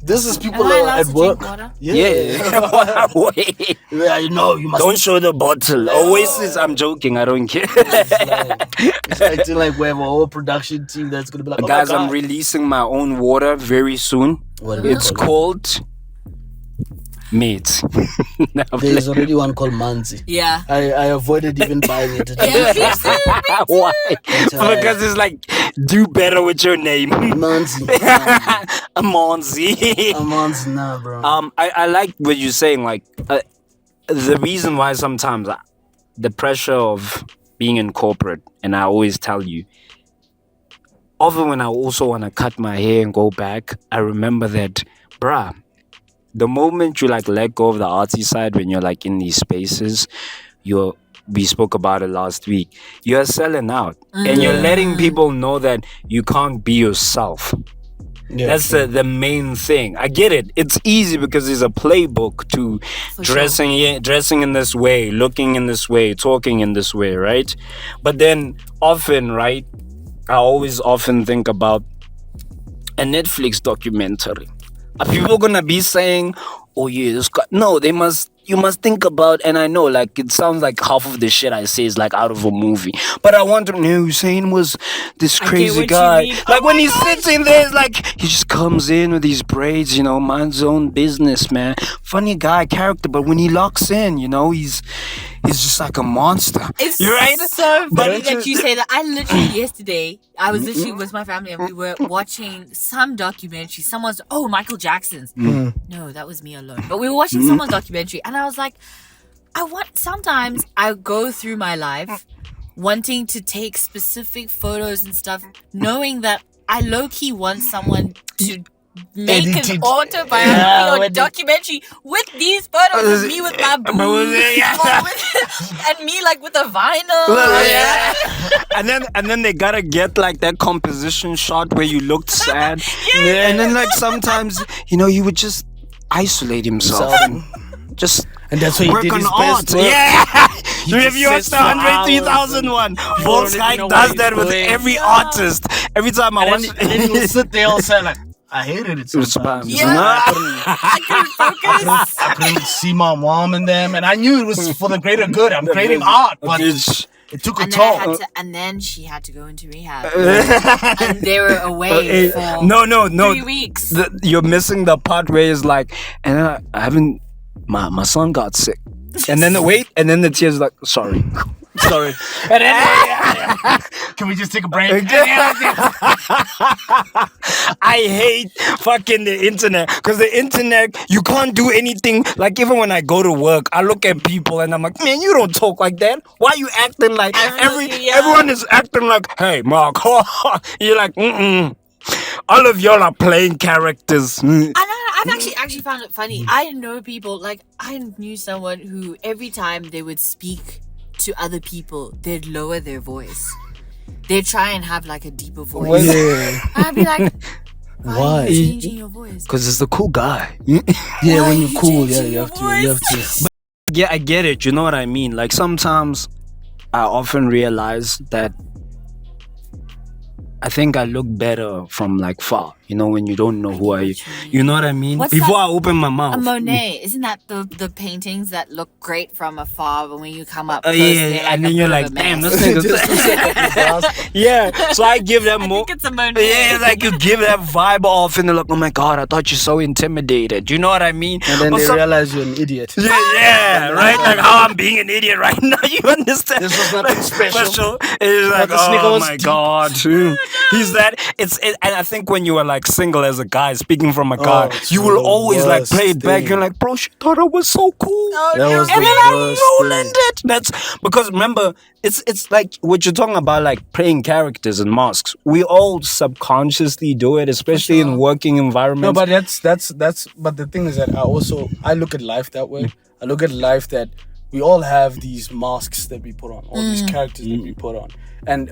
This is people Am I allowed at to work. drink water? Yeah. Wait. Yeah, you know, you must. Don't show the bottle. Oasis, I'm joking. I don't care. It's acting like we have a whole production team that's gonna be like, oh Guys, my God. I'm releasing my own water very soon. What do you It's call it? called Mate. There's already one called Manzi. Yeah. I avoided even buying it. Yeah, me too. Why? tired. Because it's like, do better with your name. Manzi. Monzi. Manzi, nah, bro. I like what you're saying. Like, the reason why sometimes the pressure of being in corporate, and I always tell you, often when I also want to cut my hair and go back, I remember that, bruh, the moment you like let go of the artsy side when you're like in these spaces, we spoke about it last week, you're selling out and you're letting people know that you can't be yourself. Yeah, That's the main thing. I get it. It's easy because there's a playbook to For dressing in this way, looking in this way, talking in this way, right? But then often, right, I always often think about a Netflix documentary. Are people gonna be saying, oh yeah, this guy? No, you must think about, and I know like it sounds like half of the shit I say is like out of a movie, but I want to know Hussein was this crazy what you guy. mean. Like when he's sitting there, it's like he just comes in with these braids, you know, minds his own business, man. Funny guy character, but when he locks in, you know, he's just like a monster. It's You're right. so But funny that you say that. I literally yesterday, I was literally with my family and we were watching some documentary. Michael Jackson's. No, that was me alone. But we were watching someone's documentary and I was like, sometimes I go through my life wanting to take specific photos and stuff, knowing that I low-key want someone to make Edit an it. autobiography or documentary with these photos of me with my boobs and me like with a vinyl. And then they gotta get like that composition shot where you looked sad. And then like sometimes, you know, he would just isolate himself and just And that's why he work did on his art. best work. Yeah. If you watch sits the for 100, hours 3001, don't even Volkswagen know does what that he's with doing. every artist. Every time I watch And then he will sit there all sad like, I hated it sometimes. Sometimes. Yeah. I couldn't focus. I couldn't see my mom and them, and I knew it was for the greater good. I'm creating art, but it took a And then, toll. and then she had to go into rehab. And they were away for no. 3 weeks. You're missing the part where it's like, and I haven't my son got sick. And then the tears like, sorry. Sorry. And then Can we just take a break? I hate fucking the internet because the internet, you can't do anything. Like, even when I go to work, I look at people and I'm like, man, you don't talk like that. Why are you acting like everyone is acting like, hey, Mark? You're like, all of y'all are playing characters. And I've actually found it funny. I know people, like, I knew someone who every time they would speak to other people, they'd lower their voice. They'd try and have like a deeper voice. Yeah. And I'd be like, why Why? are you changing your voice? Because it's the cool guy. Yeah, Why when are you're you cool, yeah, changing you your have to. You have to. Yeah, I get it. You know what I mean? Like, sometimes I often realize that I think I look better from like far. You know, when you don't know who I am. You know what I mean? What's Before that? I open my mouth. A Monet, isn't that the paintings that look great from afar, but when you come up Oh close, yeah, they're and a then you're bit of like, a damn, mess. this nigga's yeah. So I give them I more. think it's a Monet. Yeah, like you give that vibe off, and they're like, "Oh my god, I thought you're so intimidated." You know what I mean? And then Or they some- realize you're an idiot. yeah, right. Like how I'm being an idiot right now. You understand? This was nothing special. It's like, the sneaker oh was my deep. god, he's that. And I think when you were like single as a guy, speaking from a guy, it's you will the always like worst play it back. thing. You're like, bro, she thought I was so cool. Oh, That was no. And the then I worst ruined it. That's because remember, it's like what you're talking about, like playing characters and masks. We all subconsciously do it, especially in working environments. No, but that's. But the thing is that I look at life that way. I look at life that we all have these masks that we put on, all these characters that we put on, and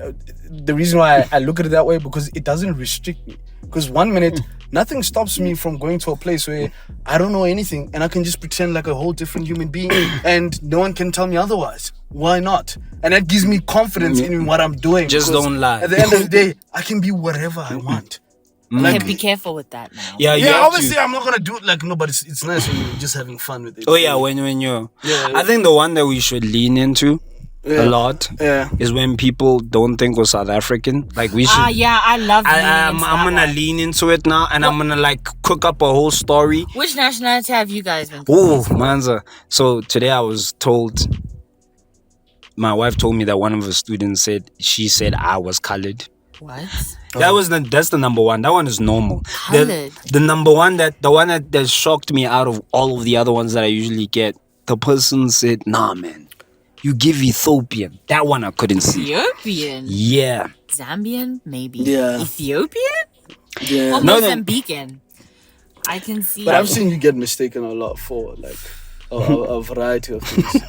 the reason why I look at it that way because it doesn't restrict me. Because 1 minute, nothing stops me from going to a place where I don't know anything and I can just pretend like a whole different human being and no one can tell me otherwise. Why not? And that gives me confidence in what I'm doing. Just because don't lie. At the end of the day, I can be whatever I want. Yeah, be careful with that now. yeah, you Yeah, have obviously to. I'm not gonna do it like no, but it's nice when you're just having fun with it. Oh yeah, when you're. Yeah. I think the one that we should lean into Yeah. a lot Yeah. is when people don't think we're South African. Like we should. Yeah, I love I'm gonna lean into it now, and I'm gonna like cook up a whole story. Which nationality have you guys been? Oh, manza. So today I was told, my wife told me that one of her students she said I was colored. What? That's the number one. That one is normal. Colored? The number one that shocked me out of all of the other ones that I usually get. The person said, "Nah, man, you give Ethiopian." That one I couldn't see. Ethiopian? Yeah. Zambian? Maybe. Yeah. Ethiopian? Yeah. Or No, no. Mozambican? I can see. But I've seen you get mistaken a lot for like a variety of things.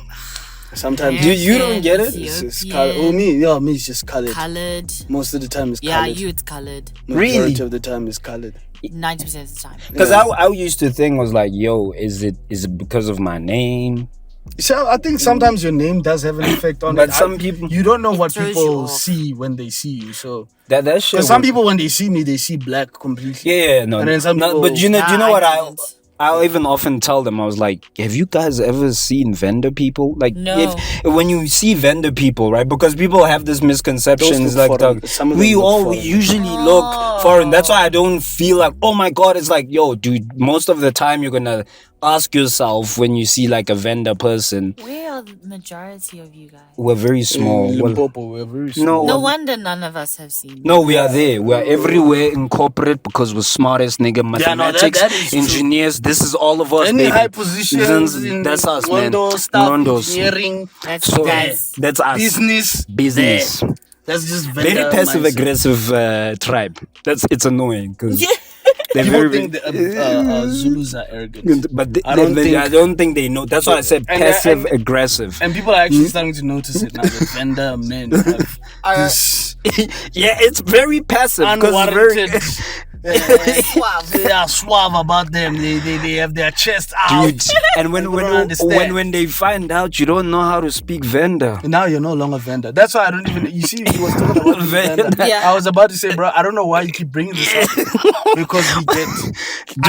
Sometimes You don't get it? it's just colored. Oh, me, it's just colored. Colored. Most of the time it's Yeah, colored. you it's colored. Really? Majority of the time it's colored. 90% of the time. Because I used to think was like, yo, is it because of my name? So I think sometimes your name does have an effect on But it. some people- you don't know what throws you people off. see when they see you. So That shit. because some people when they see me, they see black completely. Yeah, no. And then some no, people- but you know what I didn't. I'll even often tell them, I was like, have you guys ever seen vendor people? Like, No. when you see vendor people, right? Because people have this misconception. Those It's look like, foreign. Some of them we look foreign. usually look foreign. That's why I don't feel like, oh my God, it's like, yo, dude, most of the time you're going to ask yourself when you see like a vendor person, Where are the majority of you guys? we're very small. In Well, Limpopo, we're very no, small. No wonder none of us have seen. no, we are there. We are everywhere in corporate because we're smartest nigga. Mathematics, that is true. engineers. This is all of us, Any baby. high positions in That's us, man. Mondo, staff, Mondos. engineering, That's So, guys. that's us. business. Business. there. That's just Very vendor passive mindset. aggressive tribe. It's annoying because they're People very. think that, Zulus are arrogant. But I don't think- they know. That's why I said And- passive and- aggressive. And people are actually starting to notice it now. The vendor men have this Yeah, it's very passive. 'cause it's very, unwarranted. Suave. They are suave about them. They have their chest out. dude. And when People don't understand. when they find out you don't know how to speak vendor. Now you're no longer vendor. That's why I don't even. You see, he was talking about vendor. Yeah. I was about to say, bro, I don't know why you keep bringing this up because I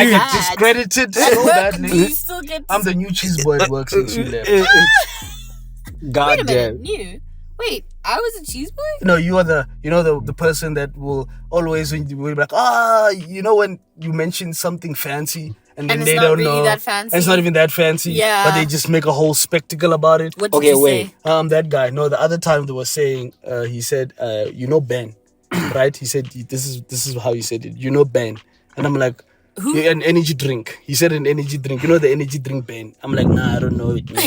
get Dude. discredited so You badly. still get. I'm the new cheese boy at work since you left. God Wait a minute, damn. new. Wait, I was a cheese boy. No, you are the person that will always when you be like, when you mention something fancy and then And they it's not don't really know. that fancy. And it's not even that fancy. Yeah. But they just make a whole spectacle about it. What did Okay, you wait. say? That guy. No, the other time they were saying, he said, Ben, right? He said, this is how he said it. Ben. And I'm like, Who? "Yeah, an energy drink." He said an energy drink. You know the energy drink Ben? I'm like, nah, I don't know it, man.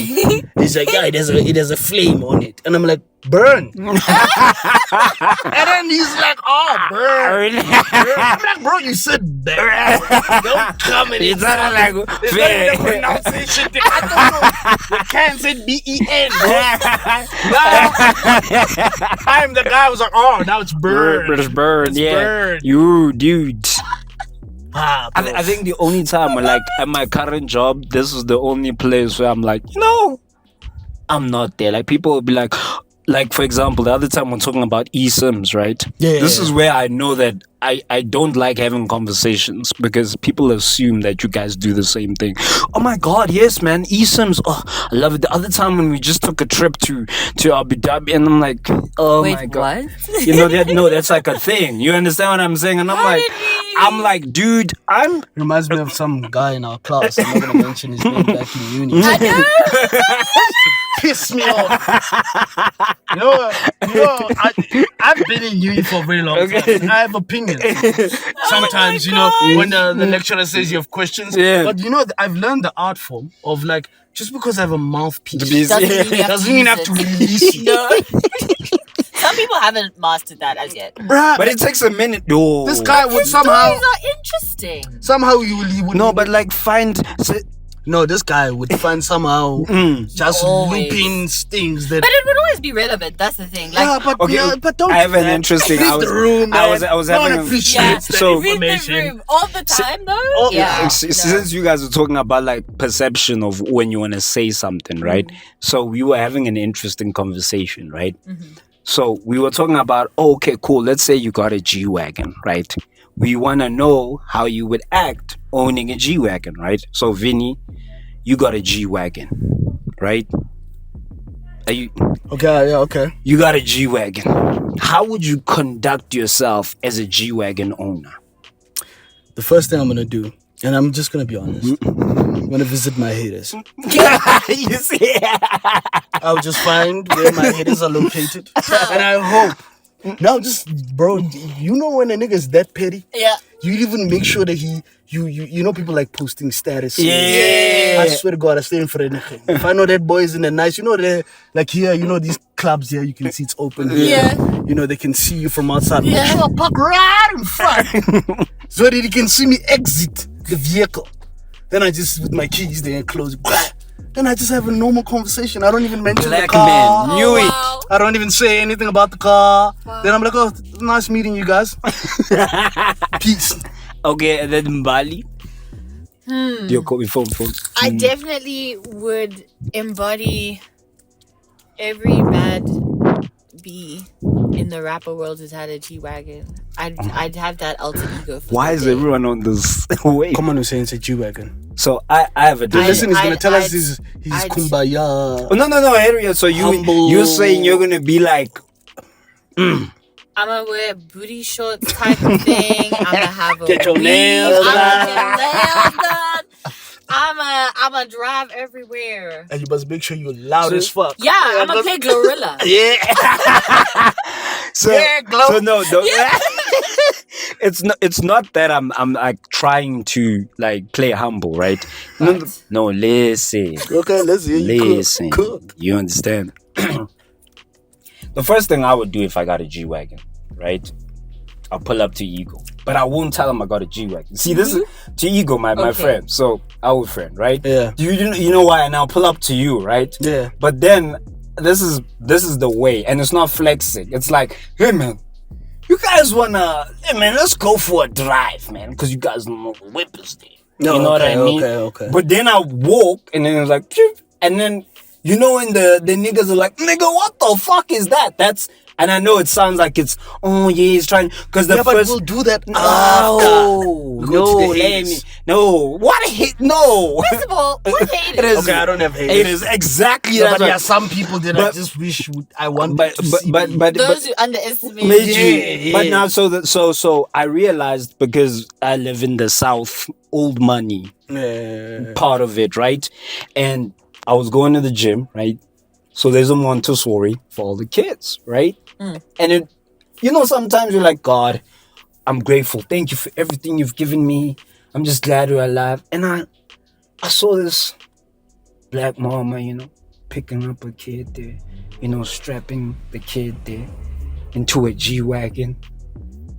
He's like, yeah, it has a flame on it. And I'm like, burn. And then he's like, oh, burn. I'm like, bro, you said burn. Don't come in. It's not like It's not even a pronunciation thing. I don't know. You can't say B-E-N, bro. I'm the guy who's like, oh, now it's burn. British bird, It's yeah. burn. You, dude. Ah, bro. I think the only time, like, at my current job, this is the only place where I'm like, I'm not there. Like, people will be like, for example, the other time we're talking about eSIMs, right? Yeah. This is where I know that I don't like having conversations because people assume that you guys do the same thing. Oh my God, yes, man, eSIMs. Oh, I love it. The other time when we just took a trip to Abu Dhabi, and I'm like, oh Wait, my God. what? You know that? No, that's like a thing. You understand what I'm saying? And I'm like, dude, Reminds me of some guy in our class. I'm not gonna mention his name back in uni. I know. Piss me off. I've been in uni for a very long time. I have opinions. Sometimes, when the lecturer says you have questions. Yeah. But I've learned the art form of like, just because I have a mouthpiece Doesn't mean you have doesn't to mean I have use to release it. No. Some people haven't mastered that as yet. Bruh, but it takes a minute, though. this guy would Stories somehow are interesting. he would No, but like this guy would find somehow just Always. looping things that. But it would always be relevant. That's the thing. Like, but don't. I have do an that. interesting. Read the room, I man. was No one having. appreciates yeah, that So- read the information. room all the time, though. Oh, yeah. Since you guys were talking about like perception of when you want to say something, right? So we were having an interesting conversation, right? So we were talking about, okay, cool. Let's say you got a G-wagon, right? We want to know how you would act owning a G-wagon, right? So Vinny, you got a G-wagon, right? Okay, yeah, okay. You got a G-wagon. How would you conduct yourself as a G-wagon owner? The first thing I'm gonna do, and I'm just gonna be honest, I'm gonna visit my haters. You see? I'll just find where my haters are located, and I hope. No, just bro, when a nigga is that petty, Yeah. you even make sure that people like posting status. Yeah. I swear to God, I stay in for anything. If I know that boy is in the nice, like here, these clubs here, you can see it's open here. Yeah. They can see you from outside. Yeah. Make sure I park right in front so that he can see me exit the vehicle. Then I just, with my keys there, close. Then I just have a normal conversation. I don't even mention the Black car. man, knew it. Wow. I don't even say anything about the car. Then I'm like, oh, nice meeting you guys. Peace. Okay, and then Mbali. Your phone. I definitely would embody every bad bee in the rapper world who's had a G-wagon. I'd have that alter ego. For Why the is day. everyone on this wave? Come on, Hussein, it's a G-wagon. So I have a different. Listen, he's gonna tell us I'd- he's I'd- kumbaya. Oh, no, Harriet. So Humble. you're saying you're gonna be like, I'm gonna wear booty shorts type of thing. I'm gonna have a Get your weave. nails I'm done. gonna get nails done. I'm gonna drive everywhere. And you must make sure you're loud as fuck. Yeah, I'm gonna play Glorilla. Yeah. so, Yeah, glow. so no, it's not that I'm like trying to like play humble, right? No, listen. Okay, let's hear you Listen, cook. you understand? The first thing I would do if I got a G-wagon, right? I'll pull up to Ego, but I won't tell him I got a G-wagon. See, this is to Ego, my Okay. friend. So our friend, right? Yeah. You know why? And I'll pull up to you, right? Yeah. But then this is the way, and it's not flexing. It's like, hey man, you guys wanna? Hey man, let's go for a drive, man, because you guys know the whip is there. No, You know what I okay, mean? okay. But then I walk, and then it's like, "Phew," and then when the niggas are like, nigga, what the fuck is that? And I know it sounds like it's, oh yeah, he's trying, because the Yeah, but first. we'll do that No, after. We go to no, the let haters. me. No, what hate? No. First of all, what haters? It is- Okay, I don't have haters. It is exactly Yeah, that. but right. there are some people that I But- just wish I wanted But to see. Those who underestimate. Made you. you. Yeah. But now, so I realized, because I live in the South, old money, part of it, right? And I was going to the gym, right? So there's a Montessori for all the kids, right? And it, sometimes you're like, God, I'm grateful. Thank you for everything you've given me. I'm just glad you're alive. And I saw this black mama, picking up a kid there, strapping the kid there into a G-wagon.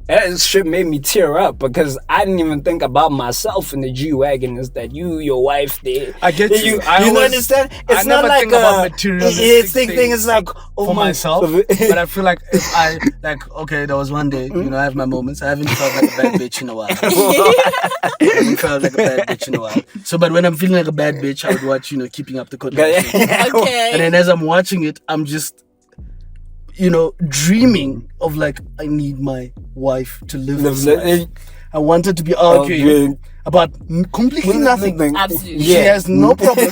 That shit made me tear up because I didn't even think about myself in the G-wagon. Is that you, your wife there? I get you. You understand? It's not like about materialistic thing. It's like for myself. But I feel like if I okay, there was one day, I have my moments. I haven't felt like a bad bitch in a while. So, but when I'm feeling like a bad bitch, I would watch, Keeping Up the Kardashians. Okay. And then as I'm watching it, I'm just, dreaming of like, I need my wife to live this life. I want her to be arguing about completely nothing. Absolutely. She has no problem.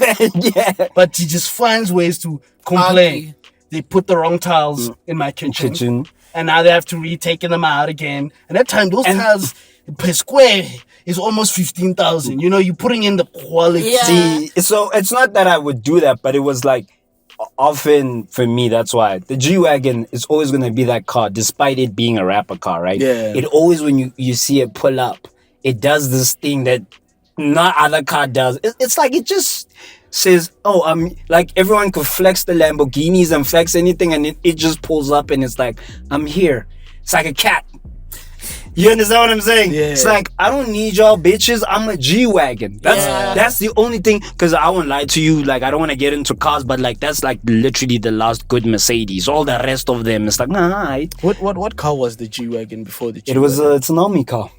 Yeah. But she just finds ways to complain. Argue. They put the wrong tiles in my kitchen. And now they have to retake them out again. And that time, those tiles per square is almost 15,000. You're putting in the quality. Yeah. So it's not that I would do that, but it was like, often for me, that's why the G-wagon is always going to be that car, despite it being a rapper car, right? Yeah. It always, when you see it pull up, it does this thing that not other car does. It's like it just says, like everyone could flex the Lamborghinis and flex anything, and it just pulls up and it's like, I'm here. It's like a cat. You understand what I'm saying? Yeah. It's like, I don't need y'all bitches. I'm a G-wagon. That's the only thing, because I won't lie to you. Like, I don't want to get into cars, but like, that's like literally the last good Mercedes. All the rest of them, it's like, nah. What car was the G-wagon before the G-wagon? It was a Tsunami car.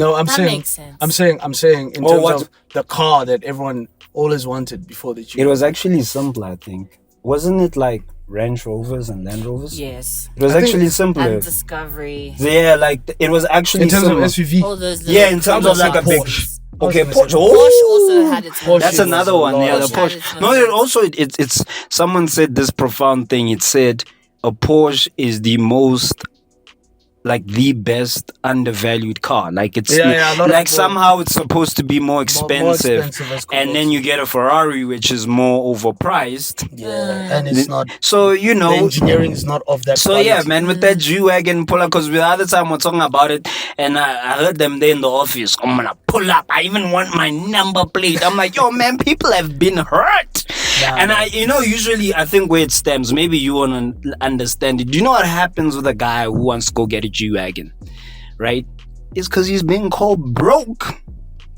No, I'm That saying, makes sense. I'm saying in terms of the car that everyone always wanted before the G-wagon. It was actually simpler, I think. Wasn't it like Range Rovers and Land Rovers? Yes. It was actually simpler. And Discovery. Yeah, like it was actually in terms simpler. of SUV. All those little Yeah, in terms of like a big. Porsche. Okay, Porsche. Porsche. Porsche also had its Porsche That's was another one. Yeah, the large. Porsche. No, it also it's someone said this profound thing. It said a Porsche is the most, like, the best undervalued car. Like it's a lot of like people- somehow it's supposed to be more expensive, as compared and then you get a Ferrari which is more overpriced. Yeah, and it's not. So The engineering is not of that. So quality. yeah, man, with that G-wagon pull up, because the other time we're talking about it, and I heard them there in the office. I'm gonna pull up. I even want my number plate. I'm like, yo, man, people have been hurt. And I, usually I think where it stems, maybe you want to understand it. Do you know what happens with a guy who wants to go get a G-wagon, right? It's because he's being called broke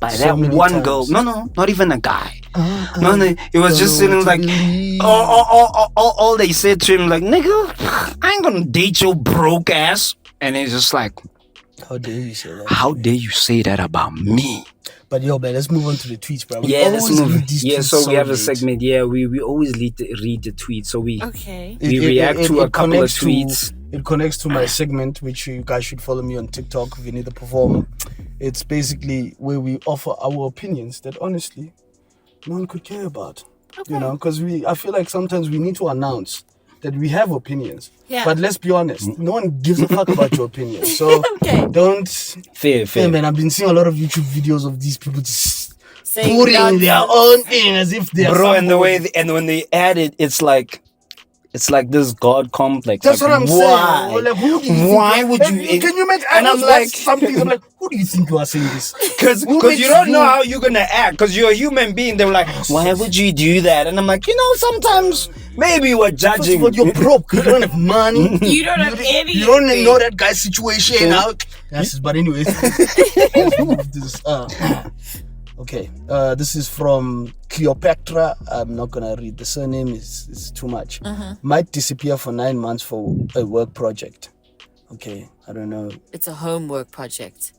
by So that many one times. girl. No, not even a guy. No, it was just sitting like, all they said to him, like, nigga, I ain't gonna date your broke ass. And it's just like, How dare you say that? how dare you say that about me? But yo, man, let's move on to the tweets, bro. We Yeah, let's always move. read these Yeah, tweets so we have a late. segment. Yeah, we always read the tweets. So we Okay. we react to a couple of connects to- tweets. It connects to my segment, which you guys should follow me on TikTok, Vinny the Performer. It's basically where we offer our opinions that honestly no one could care about. Okay. Because I feel like sometimes we need to announce that we have opinions. Yeah. But let's be honest, no one gives a fuck about your opinion. So Okay. don't. Fair. Yeah, man, I've been seeing a lot of YouTube videos of these people just Saying putting nonsense. their own thing as if they're Bro, and the somebody. way and when they add it, it's like this God complex. That's like, what I'm saying. why? Well, like, who do you Why think- would and you? Can you imagine? And I'm like, something. I'm like, who do you think you are saying this? because Who makes you don't know you- how you're gonna act. Because you're a human being. They're like, why would you do that? And I'm like, sometimes maybe we're First of judging. all, you're broke. You don't have money. You don't have any. You don't know that guy's situation now. Yes, but anyways, okay. This is from Cleopatra. I'm not gonna read the surname. It's too much. Might disappear for 9 months for a work project. Okay, I don't know. It's a homework project.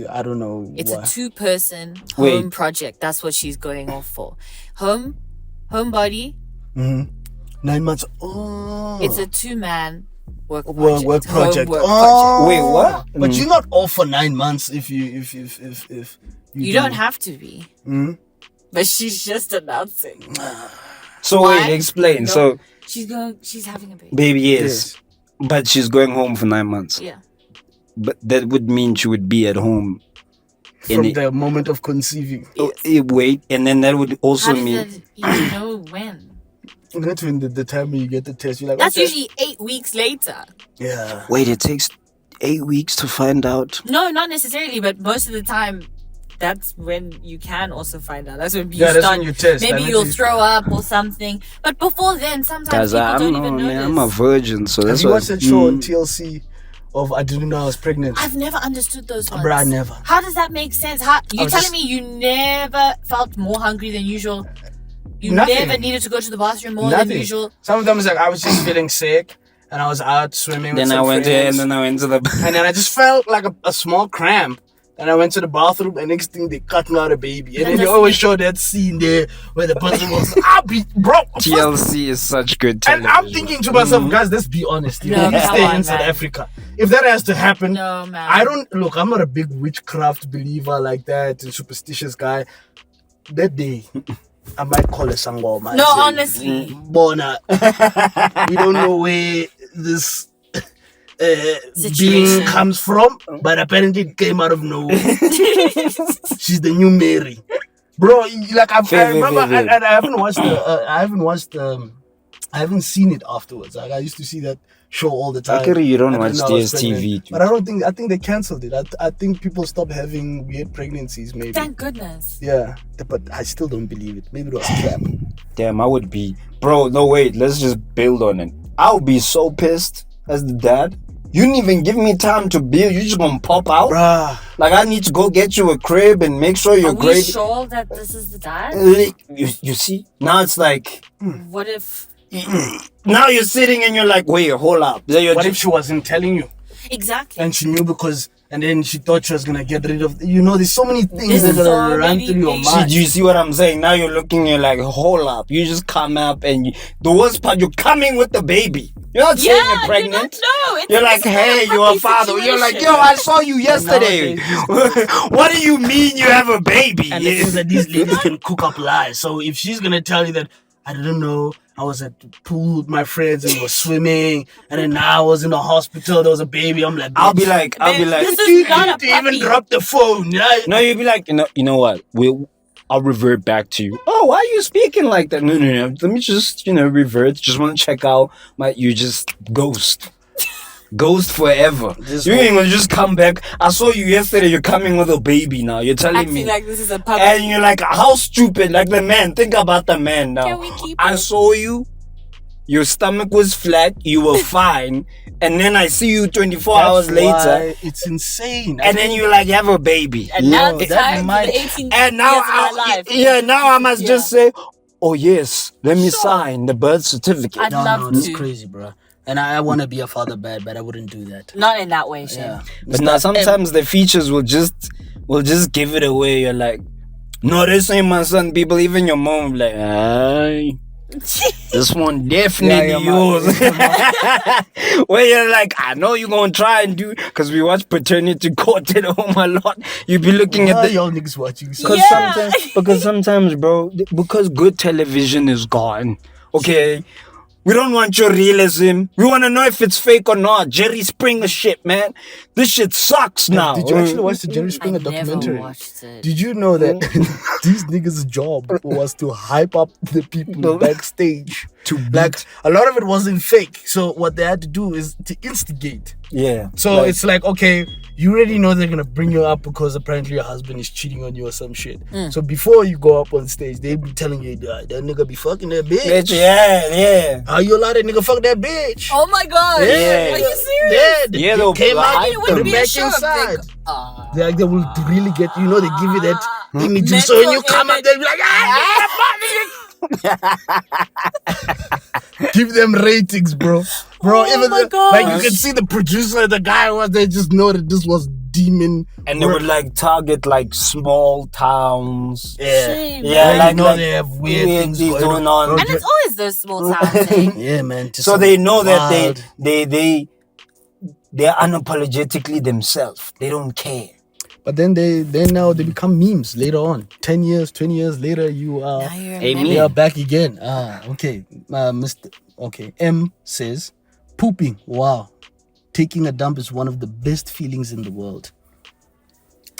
I don't know. It's why. a 2-person Wait. home project. That's what she's going off for. Homebody. 9 months. Oh, It's a 2-man work work project. project. Homework Oh, Wait, what? But you're not off for 9 months if you You don't have to be. But she's just announcing. So Why? wait, explain. No. So She's having a baby. baby, yes, but she's going home for 9 months. Yeah. But that would mean she would be at home from the moment of conceiving. Wait, and then that would also How does mean that you know when? That's when the time when you get the test, you're like, That's okay. usually 8 weeks later. Yeah. wait, it takes 8 weeks to find out. No, not necessarily, but most of the time, that's when you can also find out. That's when you That's start. when you test. Maybe Like, you'll throw up or something. But before then, sometimes Guys, people I don't don't know, even man. know I'm a virgin, so Have that's you why. watched that show on TLC of I didn't know I was pregnant? I've never understood those ones. Bruh, I never. How does that make sense? How you was telling just- me you never felt more hungry than usual? You Nothing. never needed to go to the bathroom more Nothing. than usual? Sometimes like I was just feeling sick and I was out swimming with Then some I went here, and friends. then I went to the. And then I just felt like a small cramp. And I went to the bathroom, and next thing they cut me out a baby. And then they always show that scene there where the person was, I'll be, bro. first- TLC is such good And television. I'm thinking to myself, guys, let's be honest. You No, know, come stay on, in South man. Africa. If that has to happen, No, man. I don't look. I'm not a big witchcraft believer like that, and superstitious guy. That day, I might call a sangoma. No, honestly. Bona, we don't know where this being Situation. comes from, but apparently it came out of nowhere. She's the new Mary, bro. Like I remember, and I haven't watched I haven't seen it afterwards. Like I used to see that show all the time. Luckily, you don't I watch didn't know I was DSTV, pregnant. dude. But I think they cancelled it. I think people stopped having weird pregnancies. Maybe. Thank goodness. Yeah, but I still don't believe it. Maybe it was crap. Damn, I would be. Bro, no, wait. Let's just build on it. I would be so pissed as the dad. You didn't even give me time to build. You just gonna pop out? Bruh. Like, I need to go get you a crib and make sure you're Are we great. sure that this is the dad? You see? Now it's like, What if... now you're sitting and you're like, wait, hold up. Then you're What if just, she wasn't telling you? Exactly. And she knew because, and then she thought she was gonna get rid of. You know, there's so many things There's that are so gonna run many through your things. see, mind. do you see what I'm saying? Now you're looking, you're like, hold up. You just come up and the worst part, you're coming with the baby. You're not saying you're pregnant. You're like, hey, you're a father. You're like, yo, I saw you yesterday. What do you mean you have a baby? And the things that these ladies can cook up lies. So if she's gonna tell you that I didn't know, I was at the pool with my friends and we were swimming, and then now I was in the hospital, there was a baby. I'm like, I'll be like, This is not a you even puppy. drop the phone. Yeah? no, you'll be like, you know what? I'll revert back to you. Oh, why are you speaking like that? No. Let me just, revert. Just want to check out you just ghost. Ghost forever. You ain't gonna just come back. I saw you yesterday. You're coming with a baby now. You're telling Acting me. like this is a puppy. And you're like, how stupid. Like the man. Think about the man now. Can we keep I it? saw you. Your stomach was flat. You were fine. And then I see you 24 hours later. Why it's insane. And then you like, you have a baby. And now No, it's that time might- for the 18 And now, years of my life. now I must just say, oh yes, let me Sure. sign the birth certificate. I'd love that's to. crazy, bro. And I want to be a father bad, but I wouldn't do that. Not in that way, Shane. Yeah. But now sometimes the features will just give it away. You're like, no, this ain't my son. People, even your mom, like, aye. This one definitely Yeah, yours. Where you're like, I know you're gonna try and do, because we watch paternity court at home a lot. You be looking Why at the y'all niggas watching? Yeah. because sometimes, bro, because good television is gone. Okay. We don't want your realism. We want to know if it's fake or not. Jerry Springer shit, man. This shit sucks now. Did you actually watch the Jerry I Springer never documentary? watched it. Did you know that these niggas' job was to hype up the people backstage? Like a lot of it wasn't fake. So what they had to do is to instigate. Yeah. So it's like, okay, you already know they're gonna bring you up because apparently your husband is cheating on you or some shit. So before you go up on stage, they be telling you that nigga be fucking that bitch. yeah. How you allow that nigga fuck that bitch? Oh my god! Yeah. Are you serious? Yeah, Yeah, they they'll came out hype It would the be a back show. inside. Like, They will really get, they give you that image. Mental So when you come up, image. they'll be like, give them ratings, bro. Oh Even my like you gosh. can see the producer, the guy was they just know that this was demon. And they would like target like small towns. shame, Yeah, man. like know like they have weird things going on. And it's always those small towns. Eh? Yeah, man. just So some they know that wild- they're unapologetically themselves. They don't care. But then they become memes later on. 10 years, 20 years later, you are Now you're Hey, a me. we meme. are back again. Okay. M says pooping. Wow. Taking a dump is one of the best feelings in the world.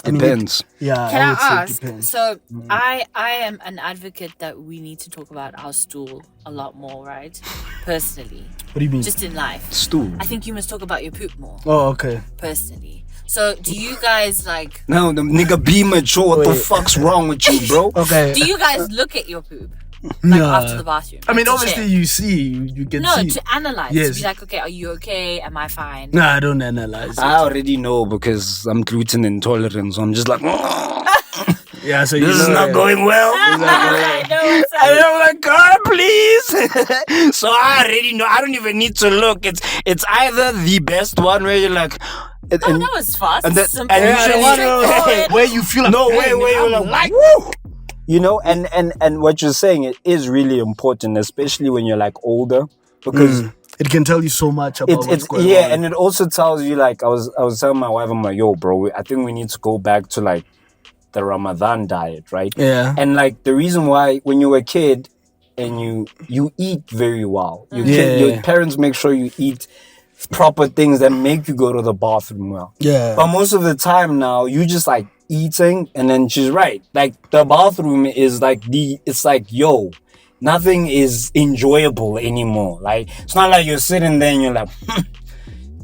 Depends. Yeah. Can I would say it ask? depends. So I am an advocate that we need to talk about our stool a lot more, right? Personally, What do you mean? just in life. Stool. I think you must talk about your poop more. Oh, okay. Personally. So do you guys like? No, the nigga be mature. What the Wait. fuck's wrong with you, bro? Okay. Do you guys look at your poop like Nah. after the bathroom? I mean, To obviously, check? you see, you can No, see. to analyze. Yes. To be like, okay, are you okay? Am I fine? Nah, I don't analyze. I already know because I'm gluten intolerant, so I'm just like, Yeah, so this is not going well. I know what's up. And I'm like, God, please. So I already know. I don't even need to look. It's either the best one where you're like, and, Oh, that was fast. and then- Simple. and Yeah, usually- Straightforward. where you feel like, no, hey, wait, I'm you're like, woo! You know, and what you're saying, it is really important, especially when you're like older, because it can tell you so much about what's it's going yeah, on. and it also tells you like I was telling my wife, I'm like, yo, bro, I think we need to go back to like the Ramadan diet, right? Yeah. And like the reason why when you were a kid and you eat very well, your parents make sure you eat proper things that make you go to the bathroom well. Yeah. But most of the time now, you just like eating, and then she's right. Like the bathroom is like it's like, yo, nothing is enjoyable anymore. Like it's not like you're sitting there and you're like,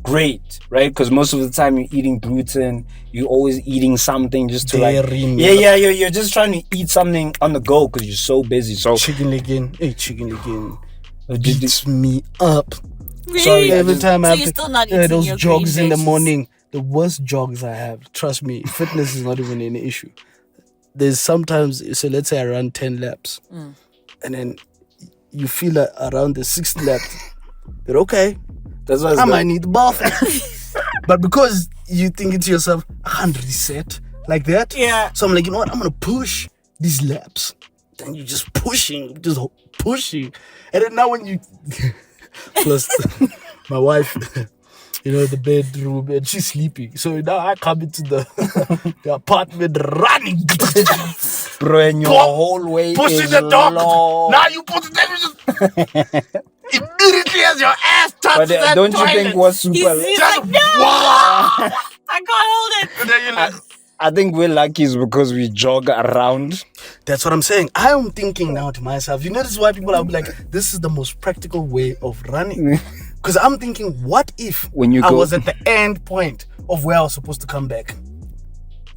great, right? Because most of the time you're eating gluten, you're always eating something just to like, Dairy milk. you're just trying to eat something on the go because you're so busy. So Chicken again. Hey, chicken again. did- Beats me up. Sorry, I Every just- time So I have you're to, still not eating those your jogs green in the veggies? morning, the worst jogs I have. Trust me, fitness is not even an issue. There's sometimes, so let's say I run 10 laps, and then you feel like around the 6th lap, that okay, that's what I might need the bathroom. But because you think to yourself, I can't reset like that. Yeah. So I'm like, you know what? I'm gonna push these laps. Then you're just pushing. And then now when you plus my wife, you know, the bedroom and she's sleeping. So now I come into the apartment running. bro, and your whole way Pushing is the dog. long. Now you put it immediately as your ass touches But that don't you toilet. think what's super? He's Just like, no, wow. I can't hold it. And then you're like, I think we're lucky is because we jog around. that's what I'm saying. I am thinking now to myself, you know, this is why people are like, this is the most practical way of running. Because I'm thinking, what if When you I go- was at the end point of where I was supposed to come back?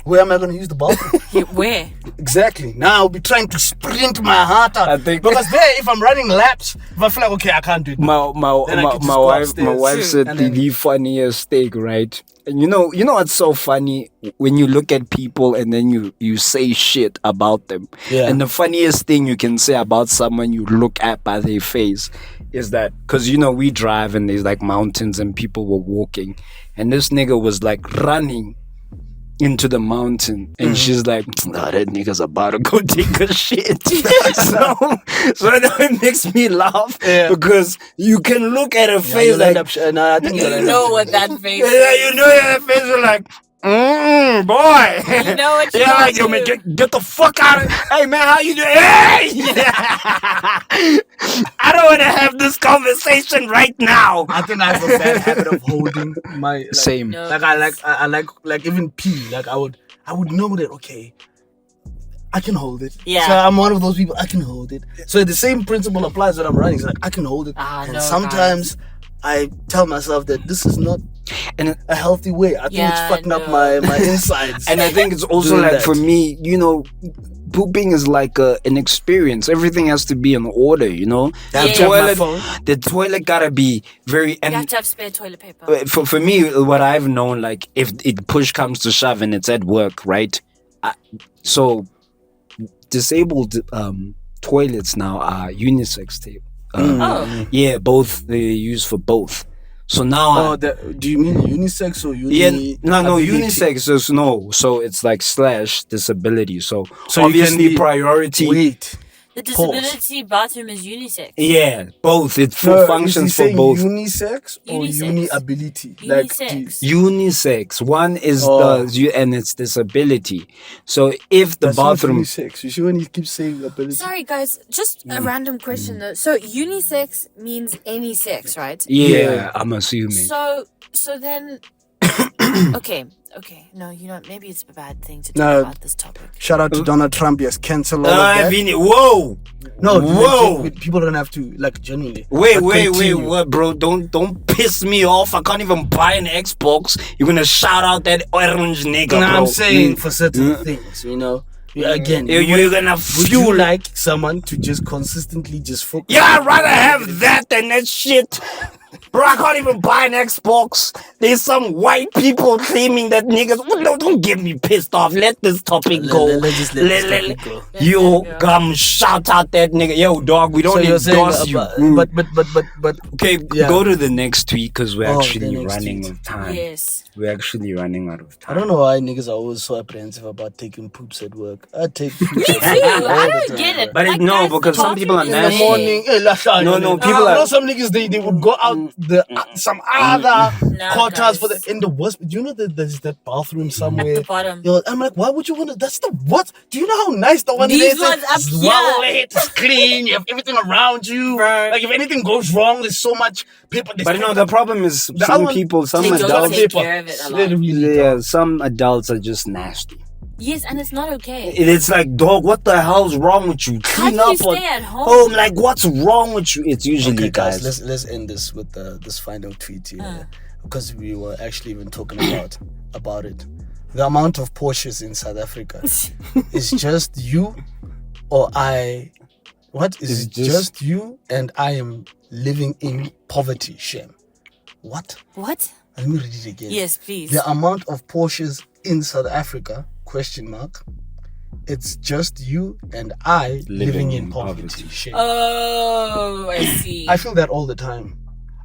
Where am I going to use the bathroom? Where? Exactly. Now I'll be trying to sprint my heart out. I think- because there, if I'm running laps, if I feel like, okay, I can't do it. My Then I could just my go wife upstairs. said And the, then- the funniest thing, right? And you know what's so funny when you look at people and then you say shit about them. Yeah. And the funniest thing you can say about someone you look at by their face is that because we drive and there's like mountains and people were walking, and this nigga was like running into the mountain, and she's like, "Oh, that nigga's about to go take a shit." so now it makes me laugh because you can look at a face You'll end like, up no, I think you'll You end know up- what that face yeah, is. you know that face is like, boy. You know what you Yeah, want like, yo, to man, do. get the fuck out of. Hey, man, how you doing? Hey! I don't want to have this conversation right now. I think I have a bad habit of holding my like, Same. No. Like I like even pee. Like I would know that okay, I can hold it. Yeah. So I'm one of those people. I can hold it. So the same principle applies when I'm running. It's like I can hold it. And no, sometimes I tell myself that this is not And a healthy way. I think it's Yeah, fucking up no. my insides. And I think it's also Doing like that. for me, pooping is like an experience. Everything has to be in order, I have Yeah. to have my phone. The toilet gotta be very. You And have to have spare toilet paper. for me, what I've known, like if it push comes to shove and it's at work, right? So disabled toilets now are unisex tape. Oh. Yeah, both they use for both. So now. Do you mean unisex or uni? Yeah, no, ability? unisex is no. So it's like / disability. So So you can obviously be- priority. Wait. The disability bathroom is unisex. Yeah, both. It No, functions is he for saying both. Unisex or Unisex. uni ability? Unisex. Unisex. One is Oh. and it's disability. So if the That's not bathroom. unisex. You see when he keeps saying ability. Sorry, guys. Just a random question though. So unisex means any sex, right? Yeah, Yeah. I'm assuming. So then, okay. okay, no, you know, maybe it's a bad thing to talk No. about this topic. Shout out to Donald Trump. He has cancelled all of that. Whoa! No, Whoa! people don't have to, like, genuinely. Wait, But continue. what, bro? Don't piss me off. I can't even buy an Xbox. You're gonna shout out that orange nigga, No, bro. I'm saying for certain things, you know. Again, You're gonna would you fuel. like someone to just consistently just focus? Yeah, I'd rather have that than that shit. Bro, I can't even buy an Xbox. There's some white people claiming that niggas. Well, no, don't get me pissed off. Let this topic go. Let's just let this topic go. Yo, come shout out that nigga. Yo, dog, we don't So you're saying, endorse you. but Okay, yeah. go to the next tweet because we're Oh, actually the next running tweet. out of time. Yes. We're actually running out of I time. don't know why niggas are always so apprehensive about taking poops at work. I take poops Me at too. work all I the don't time, get it. bro. But no, guys, because the some people are bathroom In is the nasty. morning, No, people you are- know some niggas they would go out some other Nah, quarters guys. for in the worst. Do you know that there's that bathroom At somewhere? the bottom. Yo, I'm like, why would you want to? That's the what? Do you know how nice the one These is? ones up It's here. well lit, it's clean. You have everything around you. Right. Like if anything goes wrong, there's so much paper. there's But no, paper. the problem is The some other- people, some They don't adults, take care of it a lot. Literally, yeah, some adults are just nasty. Yes, and it's not okay. It's like, dog, what the hell's wrong with you? How Clean do you up stay at home? Like, what's wrong with you? It's usually Okay, guys, guys. let's end this with this final tweet here because we were actually even talking about it. The amount of Porsches in South Africa is just you or I. What is It's it? Just you and I am living in poverty. Shame. What? What? Let me read it again. Yes, please. The amount of Porsches in South Africa? Question mark. It's just you and I living in poverty. Shame. Oh, I see. I feel that all the time.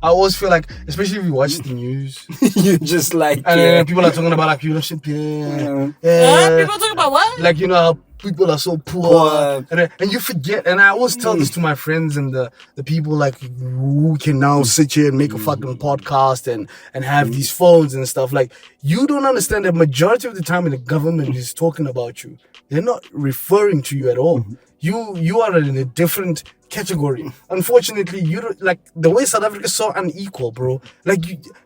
I always feel like, especially if you watch the news, You just like, and yeah. people are talking about like, you know, shit, People talk about what? like, you know, how people are so poor, Poor. and you forget. And I always tell this to my friends and the people like who can now sit here and make a fucking podcast and have these phones and stuff. Like, you don't understand that majority of the time when the government is talking about you, they're not referring to you at all. You are in a different category. Unfortunately, you don't, like the way South Africa is so unequal, bro. Like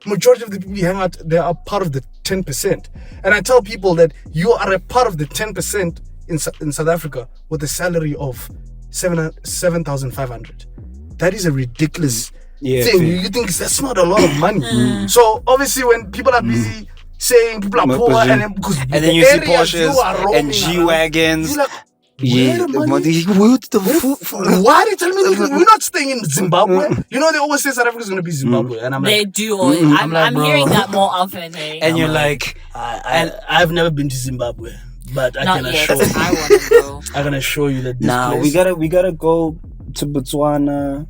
majority of the people you hang out, they are part of the 10%. And I tell people that you are a part of the 10% in South Africa with a salary of 7,500. That is a ridiculous Yeah, thing. fair. You think that's not a lot of money. So obviously, when people are busy saying people are Not poor, busy. and then because And the then you see areas you Porsches are roaming and G-wagons. around, you're like, Yeah, where the money? what the fuck? Why are they telling me that we're not staying in Zimbabwe? You know, they always say South Africa's going to be Zimbabwe. And I'm They like, do. I'm like, bro. hearing that more often. Hey. And you're like, I've never been to Zimbabwe, but I Not can yet. assure you. I want to go. I can assure you that this nah, place, we gotta go to Botswana,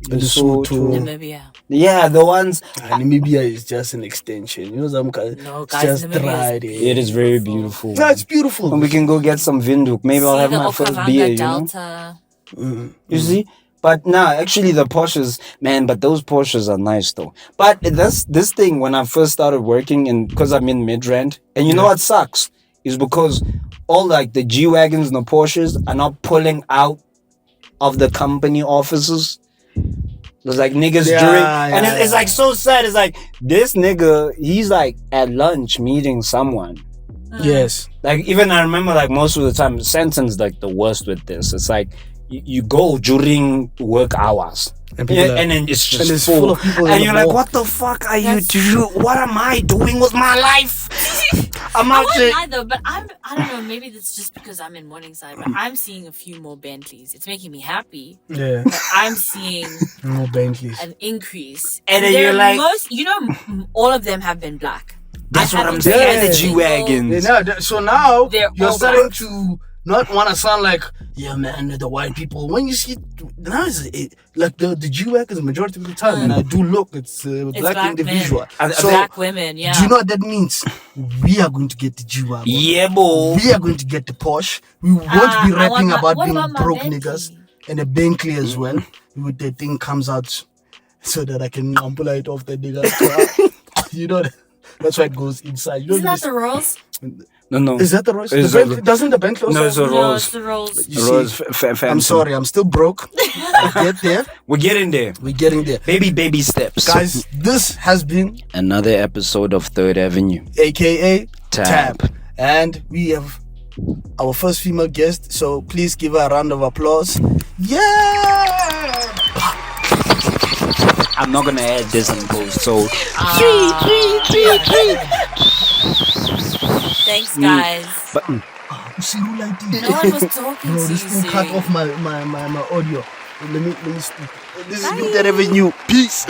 Lesotho. Namibia. Yeah, the ones. Namibia is just an extension. You know, some No, it's guys, just Namibia dry is there. It is very beautiful. No, it's beautiful. And we can go get some Vinduk. Maybe I'll have See the my first Okavanga beer, you know? Delta. You see? But nah, actually the Porsches, man, but those Porsches are nice though. But this thing, when I first started working and because I'm in Midrand, and you know what sucks? Is because all like the G-wagons and the Porsches are not pulling out of the company offices. There's like niggas during, and it's like so sad. It's like this nigga, he's like at lunch meeting someone. Yes. Like even I remember like most of the time, Senton's like the worst with this. It's like you go during work hours. And people are- and then it's just and it's full of people in and the you're like, mall. what the fuck are you doing? What am I doing with my life? I'm I out won't there. lie though, but I don't know, maybe that's just because I'm in Morningside, but I'm seeing a few more Bentleys. It's making me happy. Yeah. But I'm seeing No Bentleys. an increase. And then they're you're like- all of them have been black. That's I what I'm haven't saying. seen And the a single- G-wagons. So now They're you're all starting black. to not want to sound like, yeah, man, the white people. When you see now, like the G-wagons majority of the time, and I do look, it's black black individual. men. And So black women, yeah. do you know what that means? We are going to get the G-wagon. Yeah, boy. We are going to get the Porsche. We won't be I rapping want my- about what being about my broke Bentley? niggas. And a Bentley as well. With the thing comes out so that I can pull it off the nigga's car. You know, that's why it goes inside. You know, Isn't that the Rolls? No. is that the Rolls? It's The a- Bentley, doesn't the Bentley also No, it's a have- No, Rolls. it's the Rolls. You Rose, see, I'm sorry, I'm still broke. I get there. We're getting there. We're getting there. Baby steps. Guys, this has been Another episode of Third Avenue. AKA Tap. And we have our first female guest, so please give her a round of applause. Yeah! I'm not gonna add this in post, so Thanks, guys. but No one was talking Bro, to you, this will cut Siri. off my audio. Let me speak. This is Good Revenue. Peace.